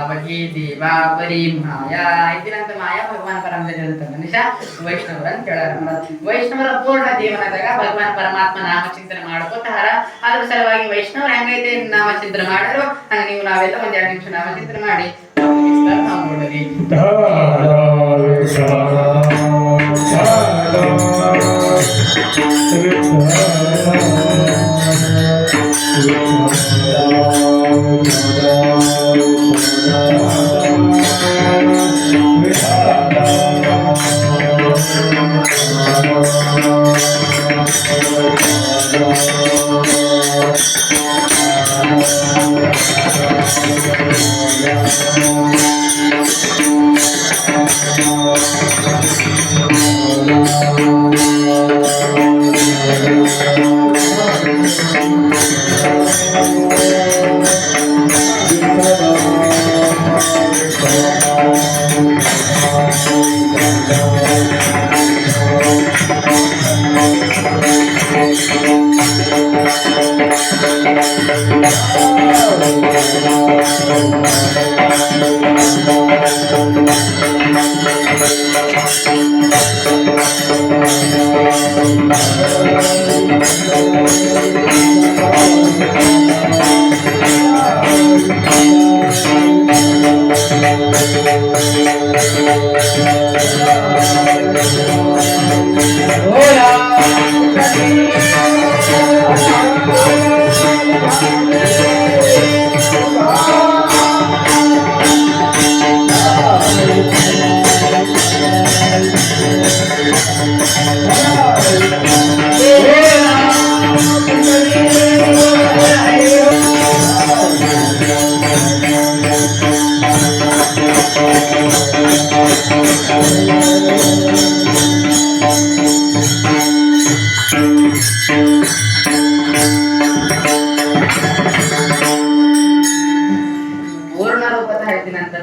ಅವಗಿ ದೇವಾ ಪರಿ ಮಾಯಾ ಇದಿನಂತ ಮಾಯಾ ಭಗವಾನ್ ಪರಮದಲ್ಲಿ ಮನುಷ್ಯ ವೈಷ್ಣವರ ಅಂತ ಹೇಳ್ಯಾರ. ವೈಷ್ಣವರ ಪೂರ್ಣ ಜೀವನದಾಗ ಭಗವಾನ್ ಪರಮಾತ್ಮ ನಾಮ ಚಿಂತನೆ ಮಾಡ್ಕೋತಾರ. ಅದ್ರ ಸಲುವಾಗಿ ವೈಷ್ಣವರು ಹೆಂಗೈತೆ ನಾಮ ಚಿಂತನೆ ಮಾಡಿದ್ರು ಹಂಗ ನೀವು ನಾವೆಲ್ಲ ಒಂದ್ 2 ನಿಮಿಷ ನಾಮ ಚಿಂತನೆ ಮಾಡಿ ನಾವು ನೋಡಲಿ.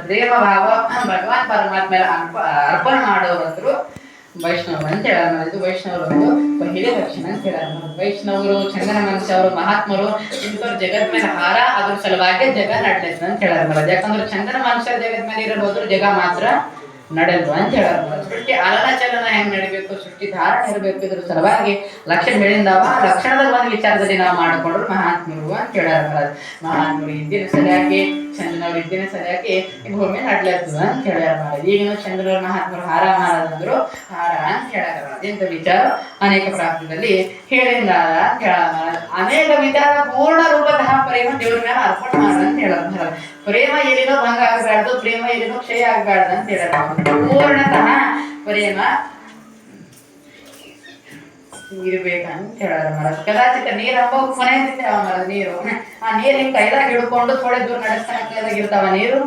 ಪ್ರೇಮ ಭಾವ ಭಗವಾನ್ ಪರಮಾತ್ಮ ಅರ್ಪಣೆ ಮಾಡೋರಂದ್ರು ವೈಷ್ಣವರು ಅಂತ ಹೇಳೋಣ. ಇದು ವೈಷ್ಣವರು ಒಂದು ಹಿರಿಯ ಲಕ್ಷಣ ಅಂತ ಹೇಳೋಣ. ವೈಷ್ಣವರು ಚಂದನ ಮನುಷ್ಯವರು ಮಹಾತ್ಮರು ಇಂಥವ್ರು ಜಗತ್ ಮೇಲೆ ಹಾರ ಅದ್ರ ಸಲುವಾಗಿ ಜಗ ನಡ್ಲೈತೆ ಅಂತ ಹೇಳೋಣ. ಯಾಕಂದ್ರೆ ಚಂದನ ಮನುಷ್ಯರ ಜಗತ್ ಮೇಲೆ ಇರಬಹುದು ಜಗ ಮಾತ್ರ ನಡೆಯಲ್ವ ಅಂತ ಹೇಳೋಣ. ಸೃಷ್ಟಿ ಅಲನ ಚಲನ ಹೆಂಗ್ ನಡಿಬೇಕು, ಸೃಷ್ಟಿ ಧಾರಣೆ ಇರಬೇಕು, ಇದ್ರ ಸಲುವಾಗಿ ಲಕ್ಷಣ ಹೇಳಿದಾವ ಲಕ್ಷಣದ ಒಂದು ವಿಚಾರದಲ್ಲಿ ನಾವು ಮಾಡಿಕೊಂಡ್ರು ಮಹಾತ್ಮರು ಅಂತ ಹೇಳೋಣ. ಮಹಾತ್ಮರು ಇದ್ದಿನ ಸರಿಯಾಗಿ ಚಂದ್ರನವ್ರು ಇದ್ದಿನ ಸರಿಯಾಗಿ ಭೂಮಿ ನಡ್ಲತ್ತದ ಅಂತ ಹೇಳ್ಯಾರ. ಈಗಿನ ಚಂದ್ರನವ್ರ ಮಹಾತ್ಮರು ಹಾರ ಮಹಾರಾಜಂದ್ರು ಹಾರ ಅಂತ ಹೇಳಾರ. ಇಂಥ ವಿಚಾರ ಅನೇಕ ಪ್ರಾಪ್ತದಲ್ಲಿ ಹೇಳಿದ ಅಂತ ಹೇಳ. ಅನೇಕ ವಿಚಾರ ಪೂರ್ಣ ರೂಪತಃ ಪ್ರೇಮ ದೇವ್ರ ಮೇಲೆ ಅರ್ಪಣೆ ಮಾಡ ಅಂತ ಹೇಳ. ಪ್ರೇಮ ಎಲ್ಲಿನೋ ಭಂಗ ಆಗಬಾರ್ದು, ಪ್ರೇಮ ಎಲ್ಲಿನೋ ಕ್ಷಯ ಆಗಬಾರ್ದು ಅಂತ ಹೇಳ. ಪೂರ್ಣತಃ ಪ್ರೇಮ ಇರ್ಬೇಕಂತ ಹೇಳಾರ. ಕದಾಚಿತ ನೀರ್ ಹಬ್ಬ ಕೊನೆ ನೀರು ಆ ನೀರ್ ಹಿಂಗ್ ಕೈದಾಗ ಹಿಡ್ಕೊಂಡು ಥೋಡೆ ದೂರ ನಡೆಸ್ತಾನ ಕೈದಾಗ ಇರ್ತಾವ ನೀರು.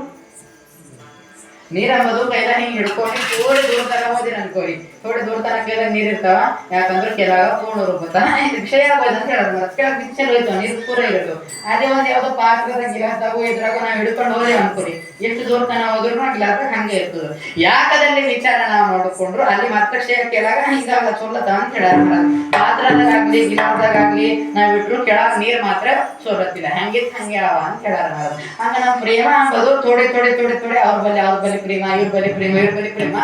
ನೀರ್ ಅಂಬದು ಕೈದಾಗ ಹಿಂಗ್ ಹಿಡ್ಕೊಂಡು ಥೋಡೆ ದೂರ ತನಕ ಹೋದಿನ ಅನ್ಕೋರಿ, ಥೋಡೆ ದೂರ ತನಕ ಕೈದಾಗ ನೀರ್ ಇರ್ತಾವ. ಯಾಕಂದ್ರೆ ಕೆಳಗ ಪೂರ್ಣ ರೂಪತ ವಿಷಯ ಆಗೋದು ಅಂತ ಹೇಳೋದು. ಕೆಳಗೆ ಪಿಕ್ಚರ್ ಹೋಯ್ತಾವ ನೀರು ಪೂರ ಇರೋದು. ಅದೇ ಒಂದ್ ಯಾವ್ದೋ ಪಾತ್ರದಾಗ ಗಿಲಾಸ್ದಾಗು ಇದ್ರಾಗ ನಾವ್ ಹಿಡ್ಕೊಂಡು ಹೋದೇವ್ ಅನ್ಕೋರಿ, ಎಷ್ಟು ದೂರ ತನಕ ಹೋದ್ರು ಗಿಲಾಸ್ದಾಗ ಹಂಗೆ ಇರ್ತದ. ಯಾಕದಲ್ಲಿ ವಿಚಾರ ನಾವು ನೋಡ್ಕೊಂಡ್ರು ಅಲ್ಲಿ ಮಾತ್ರ ಕ್ಷಯ ಕೆಳಗ ಹಿಂಗಾಗ ಸೊಲ್ಲತ ಅಂತ ಹೇಳಾರ. ಪಾತ್ರದಾಗ್ಲಿ ಗಿಲಾಸ್ದಾಗ್ಲಿ ನಾವ್ ಬಿಟ್ರು ಕೆಳಗ ನೀರ್ ಮಾತ್ರ ಸೋಲತ್ತಿಲ್ಲ, ಹಂಗಿತ್ ಹಂಗೆ ಅವ ಅಂತ ಹೇಳಾರ. ಹಂಗ ನಾವ್ ಪ್ರೇಮ ಅಂಬದು ಥೋಡೆ ಥೋಡೆ ಥೋಡೆ ಥೋಡೆ ಅವ್ರ ಬಲ್ಲಿ ಪ್ರೇಮ, ಇವ್ರ ಬಲಿ ಪ್ರೇಮ, ಇವ್ರ ಬಲಿ ಪ್ರೇಮ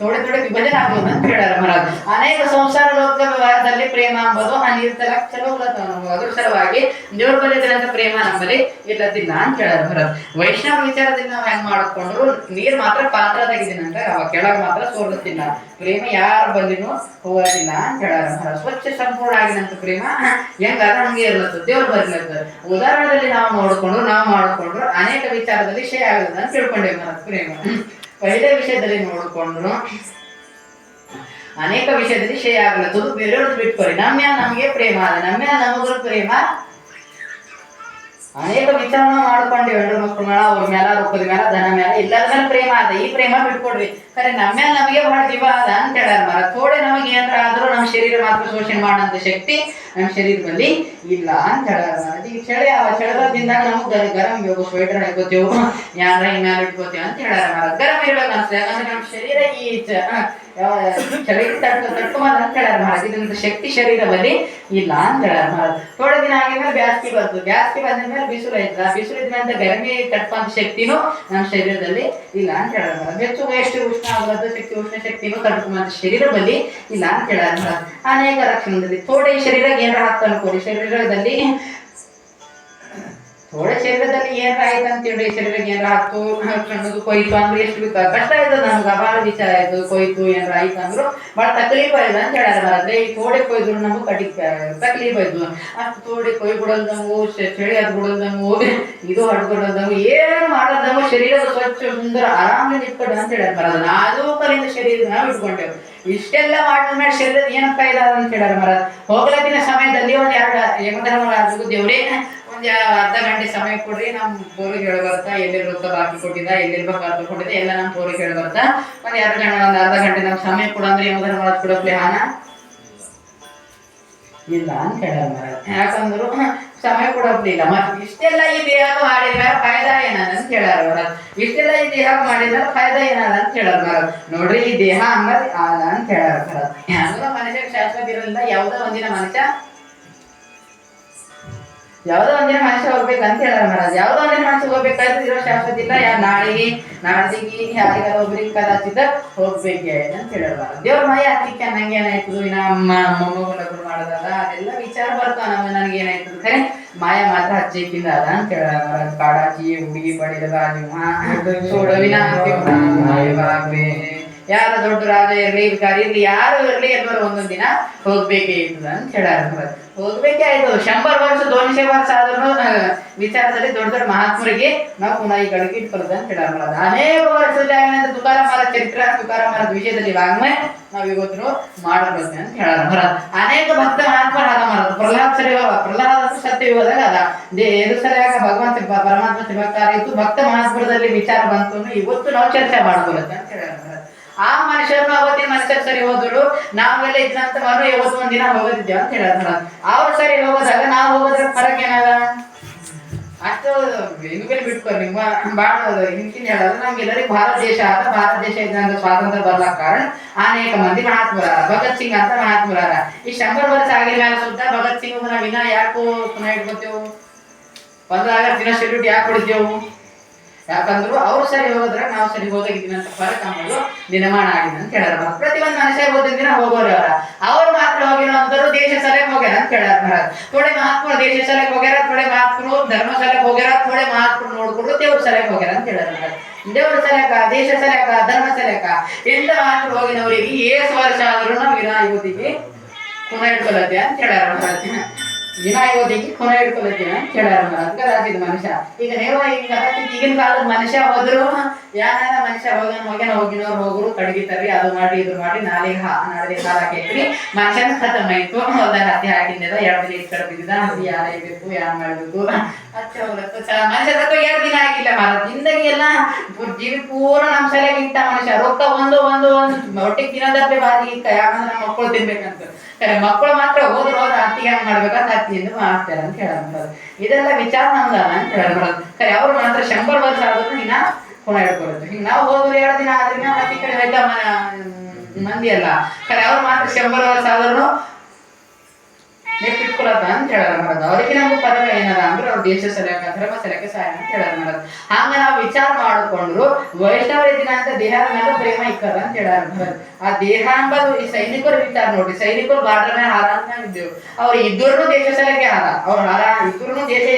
ಥೋಡೆ ಥೋಡೆ ವಿಭಜನೆ ಆಗ್ಬೋದು ಅಂತ ಹೇಳಾರ ಮಹಾರಾಜ್. ಅನೇಕ ಸಂಸಾರ ಲೋಕ ವ್ಯವಹಾರದಲ್ಲಿ ಪ್ರೇಮ ಅಂಬೋದು ಆ ನೀರ್ ತಲಕ್ ಚಲೋ ಅದ್ರ ಸಲುವಾಗಿ ದೇವ್ರ ಬಲಿ ಇದ್ರಂತ ಪ್ರೇಮ ನಮ್ಮಲ್ಲಿ ಇಲ್ಲದಿಲ್ಲ ಅಂತ ಹೇಳಾರ ಮಹಾರಾಜ್. ವೈಷ್ಣವ ವಿಚಾರದಿಂದ ನಾವ್ ಹೆಂಗ್ ಮಾಡ್ಕೊಂಡ್ರು ನೀರ್ ಮಾತ್ರ ಪಾತ್ರದಾಗಿದ್ದೀನಿ ಅಂತ ಅವ ಕೆಳಗ್ ಮಾತ್ರ ಸೋಲುತ್ತಿಲ್ಲ, ಪ್ರೇಮ ಯಾರ ಬಲ್ಲಿನೂ ಹೋಗೋದಿಲ್ಲ ಅಂತ ಹೇಳಾರ ಮಹಾರಾಜ್. ಸ್ವಚ್ಛ ಸಂಪೂರ್ಣ ಆಗಿದಂತ ಪ್ರೇಮ ಹೆಂಗಾರ ಹಂಗೆ ಇರ್ಲತ್ತ, ದೇವ್ರ ಬರ್ಲತ್ತ. ಉದಾಹರಣೆಯಲ್ಲಿ ನಾವು ಮಾಡಿಕೊಂಡ್ರು ಅನೇಕ ವಿಚಾರದಲ್ಲಿ ವಿಷಯ ಆಗುತ್ತದೆ ಅಂತ ತಿಳ್ಕೊಂಡೇವೆ ಮಹಾರಾಜ್. ಪ್ರೇಮ ಪಹಿಲೆ ವಿಷಯದಲ್ಲಿ ನೋಡಿಕೊಂಡ್ರು ಅನೇಕ ವಿಷಯದಲ್ಲಿ ವಿಷಯ ಆಗ್ಲತ್ತದು. ಬೇರೆಯವ್ರದ್ದು ಬಿಟ್ಕೊರಿ, ನಮಗೆ ಪ್ರೇಮ ಅದ, ನಮಗೂ ಪ್ರೇಮ ಅನೇಕ ವಿಚಾರ ಮಾಡ್ಕೊಂಡೇವೆ. ಹೆಣ್ಣು ಮಕ್ಕಳ ಮೇಲೆ, ಅವ್ರ ಮೇಲೆ, ರೊಕ್ಕದ ಮೇಲೆ, ಧನ ಮೇಲೆ, ಎಲ್ಲರ ಮೇಲೆ ಪ್ರೇಮ ಅದ. ಈ ಪ್ರೇಮ ಬಿಟ್ಕೊಡ್ರಿ, ಖರೆ ನಮ್ಮೇಲೆ ನಮಗೆ ಬಹಳ ಜೀವ ಅದ ಅಂತ ಹೇಳಾರ ಮರ. ಥೋಡೆ ನಮಗೆ ಏನಾರ ಆದ್ರೂ ನಮ್ಮ ಶರೀರ ಮಾತ್ರ ಶೋಷಣೆ ಮಾಡೋಂಥ ಶಕ್ತಿ ನಮ್ಮ ಶರೀರದಲ್ಲಿ ಇಲ್ಲ ಅಂತ ಹೇಳಾರ. ಈಗ ಚಳಿ ಚಳಿದಿಂದ ನಮಗೆ ಗರಂ ಬೇಕು, ಸ್ವೆಟರ್ ಹಾಕೋತೇವು, ಯಾರ ಹಿಂಗಾಲ ಇಟ್ಕೋತೇವೆ ಅಂತ ಹೇಳಾರ ಮರ. ಗರಂ ಇರ್ಬೇಕು ಅನ್ಸ್ತದೆ, ಯಾಕಂದ್ರೆ ನಮ್ಮ ಶರೀರ ಈ ಯಾವ ಚಳಿ ತಟ್ಕೊಂಬಂದ ಅಂತ ಹೇಳ್ಯಾರ ಮಹಾರಾಜ್. ಇದರಿಂದ ಶಕ್ತಿ ಶರೀರದಲ್ಲಿ ಇಲ್ಲ ಅಂತ ಹೇಳ್ಯಾರ ಮಹಾರಾಜ್. ಥೋಡೆ ದಿನ ಆಗಿದ್ಮೇಲೆ ಬ್ಯಾಸ್ಗಿ ಬಂತು. ಬ್ಯಾಸ್ಗಿ ಬಂದ ಮೇಲೆ ಬಿಸಿಲು ಆಯ್ತು. ಆ ಬಿಸಿಲು ಇದ್ಮೇಲೆ ಗರಮಿ ತಟ್ಕೊಂತ ಶಕ್ತಿನೂ ನಮ್ಮ ಶರೀರದಲ್ಲಿ ಇಲ್ಲ ಅಂತ ಹೇಳ್ಯಾರ ಮಹಾರಾಜ್. ಹೆಚ್ಚು ಎಷ್ಟು ಉಷ್ಣ ಆಗೋದು ಶಕ್ತಿ ಉಷ್ಣ ಶಕ್ತಿನೂ ತಟ್ಕೊಂಬಂತ ಶರೀರದಲ್ಲಿ ಇಲ್ಲ ಅಂತ ಹೇಳ್ಯಾರ ಮಹಾರಾಜ್. ಅನೇಕ ಲಕ್ಷಣದಲ್ಲಿ ಥೋಡೆ ಶರೀರಕ್ಕೆ ಏನಾರ ಹಾಕ್ತ ಅನ್ಕೋರಿ, ಶರೀರದಲ್ಲಿ ಥೋಡೆ ಶರೀರದಲ್ಲಿ ಏನಾರ ಆಯ್ತು ಅಂತೇಳಿ ಶರೀರಕ್ಕೆ ಏನಾರ ಹಾಕ್ತು ಕಣ್ಣದು ಕೊಯ್ತು ಅಂದ್ರೆ ಎಷ್ಟು ಕಷ್ಟ ಆಯ್ತದ ನಮ್ಗೆ. ಭಾಳ ವಿಚಾರ ಆಯ್ತು, ಕೊಯ್ತು ಏನಾರ ಆಯ್ತು ಅಂದ್ರು ಭಾಳ ತಕ್ಲೀಫ್ ಆಯ್ತು ಅಂತ ಹೇಳ್ಯಾರ ಮಹಾರಾಜ್. ಈ ಥೋಡೆ ಕೊಯ್ದ್ರು ನಮ್ಗೆ ತಕ್ಲೀಫ್ ಆಯ್ತು. ಅಷ್ಟು ಥೋಡೆ ಕೊಯ್ ಬಿಡೋದಂಗು ಚಳಿ ಅದು ಬಿಡೋದಂಗು ಇದು ಹಡ್ಕೊಡೋದಂಗು ಏನು ಮಾಡೋದಂಗು ಶರೀರದ ಸ್ವಚ್ಛ ಸುಂದರ ಆರಾಮಲ್ಲಿ ಇಟ್ಕೊಡು ಅಂತ ಹೇಳ್ಯಾರ ಮಹಾರಾಜ್. ನಾಜೂಕರಿಂದ ಶರೀರ ನಾವು ಇಟ್ಕೊಂಡೇವು. ಇಷ್ಟೆಲ್ಲ ಮಾಡಿದ್ಮೇಲೆ ಶರೀರದ ಏನಪ್ಪ ಇದಾದ ಅಂತ ಹೇಳ್ಯಾರ ಮಹಾರಾಜ್. ಹೋಗ್ಲತ್ತಿನ ಸಮಯದಲ್ಲಿ ಒಂದ್ ಎರಡು ಯಮಧರ್ಮರಾಜು ದೇವ್ರೇ ಒಂದು ಅರ್ಧ ಗಂಟೆ ಸಮಯ ಕೊಡ್ರಿ, ನಮ್ಮ ಪೋರಿಗೆ ಹೇಳಿ ಬರ್ತಾ ಎಲ್ಲಿ ರೊಕ್ಕ ಬಾಕಿ ಕೊಟ್ಟಿದ್ದ ಎಲ್ಲಿರ್ಬೇಕು ಕೊಟ್ಟಿದ್ದೆ ಎಲ್ಲ ನಮ್ಮ ಪೋರಿಗೆ ಹೇಳಿ ಬರ್ತಾ ಒಂದು ಅರ್ಧ ಗಂಟೆ ನಮ್ಗೆ ಸಮಯ ಕೊಡ ಅಂದ್ರೆ ಯಮಧರ್ಮರಾಜ್ ಕೊಡಪ್ಲಿ ಹಾನ ಇಲ್ಲ ಅಂತ ಹೇಳ್ಯಾರ ಮಹಾರಾಜ್. ಯಾಕಂದ್ರು ಸಮಯ ಕೊಡೋದಿಲ್ಲ. ಮತ್ತೆ ಇಷ್ಟೆಲ್ಲ ಈ ದೇಹ ಮಾಡಿದ್ಮೇಲೆ ಫಾಯ್ದಾ ಏನದ ಅಂತ ಹೇಳ್ಯಾರ ಮಹಾರಾಜ್. ಇಷ್ಟೆಲ್ಲ ಈ ದೇಹ ಮಾಡಿದ್ಮೇಲೆ ಫಾಯ್ದಾ ಏನದ ಅಂತ ಹೇಳ್ಯಾರ ಮಹಾರಾಜ್. ನೋಡ್ರಿ ಈ ದೇಹ ಅನ್ನೋದು ಆದ ಅಂತ ಹೇಳ್ಯಾರ ಮಹಾರಾಜ್. ಯಾವುದೋ ಮನುಷ್ಯಕ್ಕೆ ಶಾಶ್ವತ ಇರೋದ್ರಿಂದ ಯಾವುದೋ ಒಂದಿನ ಮನುಷ್ಯ ಹೋಗ್ಬೇಕಂತ ಹೇಳ್ಯಾರ ಮಹಾರಾಜ್. ಯಾವುದೋ ಒಂದಿನ ಮನುಷ್ಯ ಹೋಗ್ಬೇಕಾದ್ರೆ ಇರೋ ಶಾಶ್ವತ ಇಲ್ಲ. ನಾಡಿಗೆ ಯಾರಿಗಾರ ಒಬ್ರಿಗೆ ಕದಾಚಿತ ಹೋಗ್ಬೇಕೆ ಅಂತ ಹೇಳ್ಯಾರ ಮಹಾರಾಜ್. ದೇವ್ರ ಮಯ ಹತ್ತಿಕ್ಕೆ ನಂಗೆ ಏನಾಯ್ತದು ನಮ್ಮ ಮೊಮ್ಮಗಳು ಮಾಡೋದಲ್ಲ ಅದೆಲ್ಲ ವಿಚಾರ ಬರ್ತಾವ ನಮ್ಗೆ. ನನಗೆ ಏನಾಯ್ತದ ಖರೆ ಮಾಯ ಮಾತ್ರ ಹಚ್ಚಿಕ್ಕಿಂದ ಅದ ಅಂತ ಹೇಳ್ಯಾರ ಮಹಾರಾಜ್. ಕಾಡಾಚಿ ಹುಡುಗಿ ಪಡೆದ ರಾಜು ಸೋಡವಿನ ಯಾರ ದೊಡ್ಡ ರಾಜ ಇರ್ಲಿ ವಿಕಾರಿ ಇರ್ಲಿ ಯಾರು ಇರ್ಲಿ ಎಲ್ಲರೂ ಒಂದೊಂದ್ ದಿನ ಹೋಗ್ಬೇಕೇ ಇರ್ತದ ಅಂತ ಹೇಳ್ಯಾರ ಮಹಾರಾಜ್. ಹೋಗ್ಬೇಕೇ ಆಯ್ತು. 100 ವರ್ಷ 200 ವರ್ಷ ಆದ್ರೂ ವಿಚಾರದಲ್ಲಿ ದೊಡ್ಡ ದೊಡ್ಡ ಮಹಾತ್ಮರಿಗೆ ನಾವು ಪುನಃ ಈ ಕಡೆಗೆ ಇಟ್ಕೊಳ್ಳೋದು ಅಂತ ಹೇಳ್ಯಾರ ಮಹಾರಾಜ್. ಅನೇಕ ವರ್ಷದಲ್ಲಿ ತುಕಾರಾಮ್ ಮಹಾರಾಜ್ ಚರಿತ್ರೆ ತುಕಾರಾಮ್ ಮಹಾರಾಜ್ ವಿಷಯದಲ್ಲಿ ವಾಗ್ಮಯ ನಾವು ಇವತ್ತು ಮಾಡಬೇಕು ಅಂತ ಹೇಳ್ಯಾರ ಮಹಾರಾಜ್. ಅನೇಕ ಭಕ್ತ ಮಹಾತ್ಮರ ಅದ ಮಹಾರಾಜ್. ಪ್ರಹ್ಲಾದ ಸತ್ಯಯುಗದಾಗ ಅದ ಎದು ಸರಿಯಾಗ ಭಗವಂತ ಪರಮಾತ್ಮ ಶಿವಕಾರ ಇತ್ತು ಭಕ್ತ ಮಹಾತ್ಮರದಲ್ಲಿ ವಿಚಾರ ಬಂತು ಇವತ್ತು ನಾವು ಚರ್ಚೆ ಮಾಡ್ಕೊಳ್ಳುತ್ತೆ ಅಂತ ಹೇಳ್ಯಾರ ಮಹಾರಾಜ್. ಆ ಮನುಷ್ಯರು ಅವತ್ತಿನ ಮನುಷ್ಯರು ಸರಿ ಹೋದ್ರು ನಾವೆಲ್ಲ ಇದ್ರಂತ ಮಾರು ಯಾವತ್ತು ಒಂದಿನ ಹೋಗೋದಿದ್ದೇವೆ ಅಂತ ಹೇಳ್ಯಾರ. ಅವ್ರು ಸರಿ ಹೋಗೋದಾಗ ನಾವು ಹೋಗೋದ್ರ ಫರಕ್ ಏನದ ಅಷ್ಟು ಹಿಂದ್ಮೇಲೆ ಬಿಟ್ಕೊರಿ ನಿಮ್ಮ ಬಾಳ ಹಿಂದಿನ ಹೇಳೋದು ನಮ್ಗೆಲ್ಲರಿಗೂ ಭಾರತ ದೇಶ ಆದ ಭಾರತ ದೇಶ ಇದ್ದಂತ ಸ್ವಾತಂತ್ರ್ಯ ಬರ್ಲಾಕ ಕಾರಣ ಅನೇಕ ಮಂದಿ ಮಹಾತ್ಮರಾರ. ಭಗತ್ ಸಿಂಗ್ ಅಂತ ಮಹಾತ್ಮರಾರ. ಈ 100 ವರ್ಷ ಆಗಿಲ್ಲ ಸುದ್ದ ಭಗತ್ ಸಿಂಗ್ ನಾವು ವಿನ ಯಾಕೋ ಪುನಃ ಇಟ್ಕೊತೇವು 15 ಆಗಸ್ಟ್ ದಿನ ಸೆಲ್ಯೂಟ್ ಯಾಕೆ ಕೊಡ್ತೇವು? ಯಾಕಂದ್ರು ಅವ್ರು ಸರಿ ಹೋಗೋದ್ರ ನಾವು ಸರಿ ಹೋದಾಗಿದ್ದೀವಿ ಅಂತ ಫರಕ್ ಅನ್ನೋದು ನಿರ್ಮಾಣ ಆಗಿದೆ ಅಂತ ಹೇಳ್ಯಾರ. ಪ್ರತಿಯೊಂದು ಮನುಷ್ಯ ಹೋದ ದಿನ ಹೋಗೋರು ಅವ್ರು ಮಾತ್ರ ಹೋಗಿರೋ ಅಂತರು ದೇಶ ಸಲಕ್ಕೆ ಹೋಗ್ಯಾರ ಅಂತ ಹೇಳ್ಯಾರ. ಥೋಡೆ ಮಹಾತ್ಮರು ದೇಶ ಸಲಕ್ಕೆ ಹೋಗ್ಯಾರ, ಥೋಡೆ ಮಹಾತ್ಮರು ಧರ್ಮ ಸಲಕ್ಕೆ ಹೋಗ್ಯಾರ, ಥೋಡೆ ಮಹಾತ್ಮರು ನೋಡ್ಕೊಂಡು ದೇವ್ರ ಸಲಕ್ಕೆ ಹೋಗ್ಯಾರ ಅಂತ ಹೇಳ್ಯಾರ. ದೇವ್ರ ಸಲಕ ದೇಶ ಸಲಕ ಧರ್ಮ ಸಲಕ ಎಂತ ಮಹಾತ್ಮರು ಹೋಗಿನವರಿಗೆ ಏಸು ವರ್ಷ ಆದ್ರೂ ನಾವು ಇವತ್ತಿಗೆ ಪುನಃ ಇಟ್ಕೊಳ್ಳತ್ತೆ ಅಂತ ಹೇಳ್ಯಾರ. ವಿನಾಯೋಧಿಗೆ ಕೊನೆ ಇಟ್ಕೊಳ್ತೀನಿ ಅಂತ ಹೇಳ್ಯಾರ ಅಂತ ರಾಜ್ಯದ ಮನುಷ್ಯ. ಈಗ ನೇರ ಈಗಿನ ಕಾಲದ ಮನುಷ್ಯ ಹೋದ್ರು ಯಾರ ಮನುಷ್ಯ ಹೋಗಿನವ್ರು ಹೋಗ್ರು ಕಡಗಿತಾರ್ರಿ ಅದು ಮಾಡಿ ಇದು ಮಾಡಿ ನಾಳೆ ಹಾಲು ಹಾಕೈತ್ರಿ ಮನುಷ್ಯನ ಖತಮ್ ಆಯ್ತು. ಹೊಲ್ದಾಗ ಹತ್ತಿ ಹಾಕಿಂದ 2 ದಿನ ಇಟ್ಟು ಕಡ್ಬಿದ್ದ ಅದು ಯಾರು ಇರ್ಬೇಕು ಯಾರು ಮಾಡ್ಬೇಕು ಅಚ್ಚ ಹೋಗ್ಲತ್ತು ಮನುಷ್ಯ ಸತ್ತು 2 ದಿನ ಆಗಿಲ್ಲ ಮಾರ ಜಿಂದಗಿ ಎಲ್ಲ ಜೀವಿ ಪೂರ ನಮ್ಮ ಸಲಗೆ ಇಟ್ಟ ಮನುಷ್ಯ. ರೊಕ್ಕ ಒಂದು ಒಟ್ಟಿಗೆ ತಿನ್ನೋದಪ್ಪೆ ಬಾಜಿಗೆ ಇಕ್ಕ. ಯಾಕಂದ್ರೆ ನಮ್ಮ ಮಕ್ಕಳು ತಿನ್ಬೇಕಂತ ಮಕ್ಕಳು ಮಾತ್ರ ಹೋದ್ರ ಹತ್ತಿಗೆ ಹೆಂಗ್ ಮಾಡ್ಬೇಕಂತ ಹತ್ತಿಯಿಂದ ಮಾಡ್ತಾರೆ ಅಂತ ಹೇಳೋದು. ಇದೆಲ್ಲ ವಿಚಾರ ನಮ್ದಲ್ಲ ಅಂತ ಹೇಳ್ಬಾರ್ದು. ಖರೆ ಅವ್ರು ಮಾತ್ರ 100 ವರ್ಷ ಆದ್ರೂ ಇನ್ನ ಪುನಃ ಇಟ್ಕೊಳುತ್ತೆ. ಹಿಂಗೆ ನಾವು ಹೋದ್ರು 2 ದಿನ ಆದ್ರಿಂದ ಮತ್ತೆ ಈ ಕಡೆ ಹೋಯ್ತ ಮಂದಿ ಅಲ್ಲ. ಖರೆ ಅವ್ರು ಮಾತ್ರ 100 ವರ್ಷ ಆದ್ರೂ ನೆಟ್ಟಿಟ್ಕೊಳತ್ತ ಅಂತ ಹೇಳಾರ ಮಾಡೋದು. ಅವ್ರಿಗೆ ನಮ್ಗೆ ಪದಕ ಏನದ ಅಂದ್ರೆ ಅವ್ರ ದೇಶ ಸಲಕ ಧರ್ಮ ಸಲಕ್ಕೆ ಸಹಾಯ ಅಂತ ಹೇಳಾರ ಮಾಡೋದು. ಹಂಗ ನಾವು ವಿಚಾರ ಮಾಡಿಕೊಂಡ್ರು ವೈಷ್ಣವರ ದಿನ ಅಂತ ದೇಹದ ಮೇಲೆ ಪ್ರೇಮ ಇಕ್ಕದ ಅಂತ ಹೇಳಾರ ಮಾಡೋದು. ಆ ದೇಹ ಅಂಬದು ಈ ಸೈನಿಕರ ವಿಚಾರ ನೋಡಿ. ಸೈನಿಕರು ಬಾರ್ಡರ್ ಮೇಲೆ ಹಾರ ಅಂತ ಇದ್ದೇವು. ಅವ್ರು ಇದ್ದೂರ್ನು ದೇಶ ಸಲಕ್ಕೆ ಹಾರ ಅವ್ರು ಹಾರ ಇದ್ದೂರ್ನು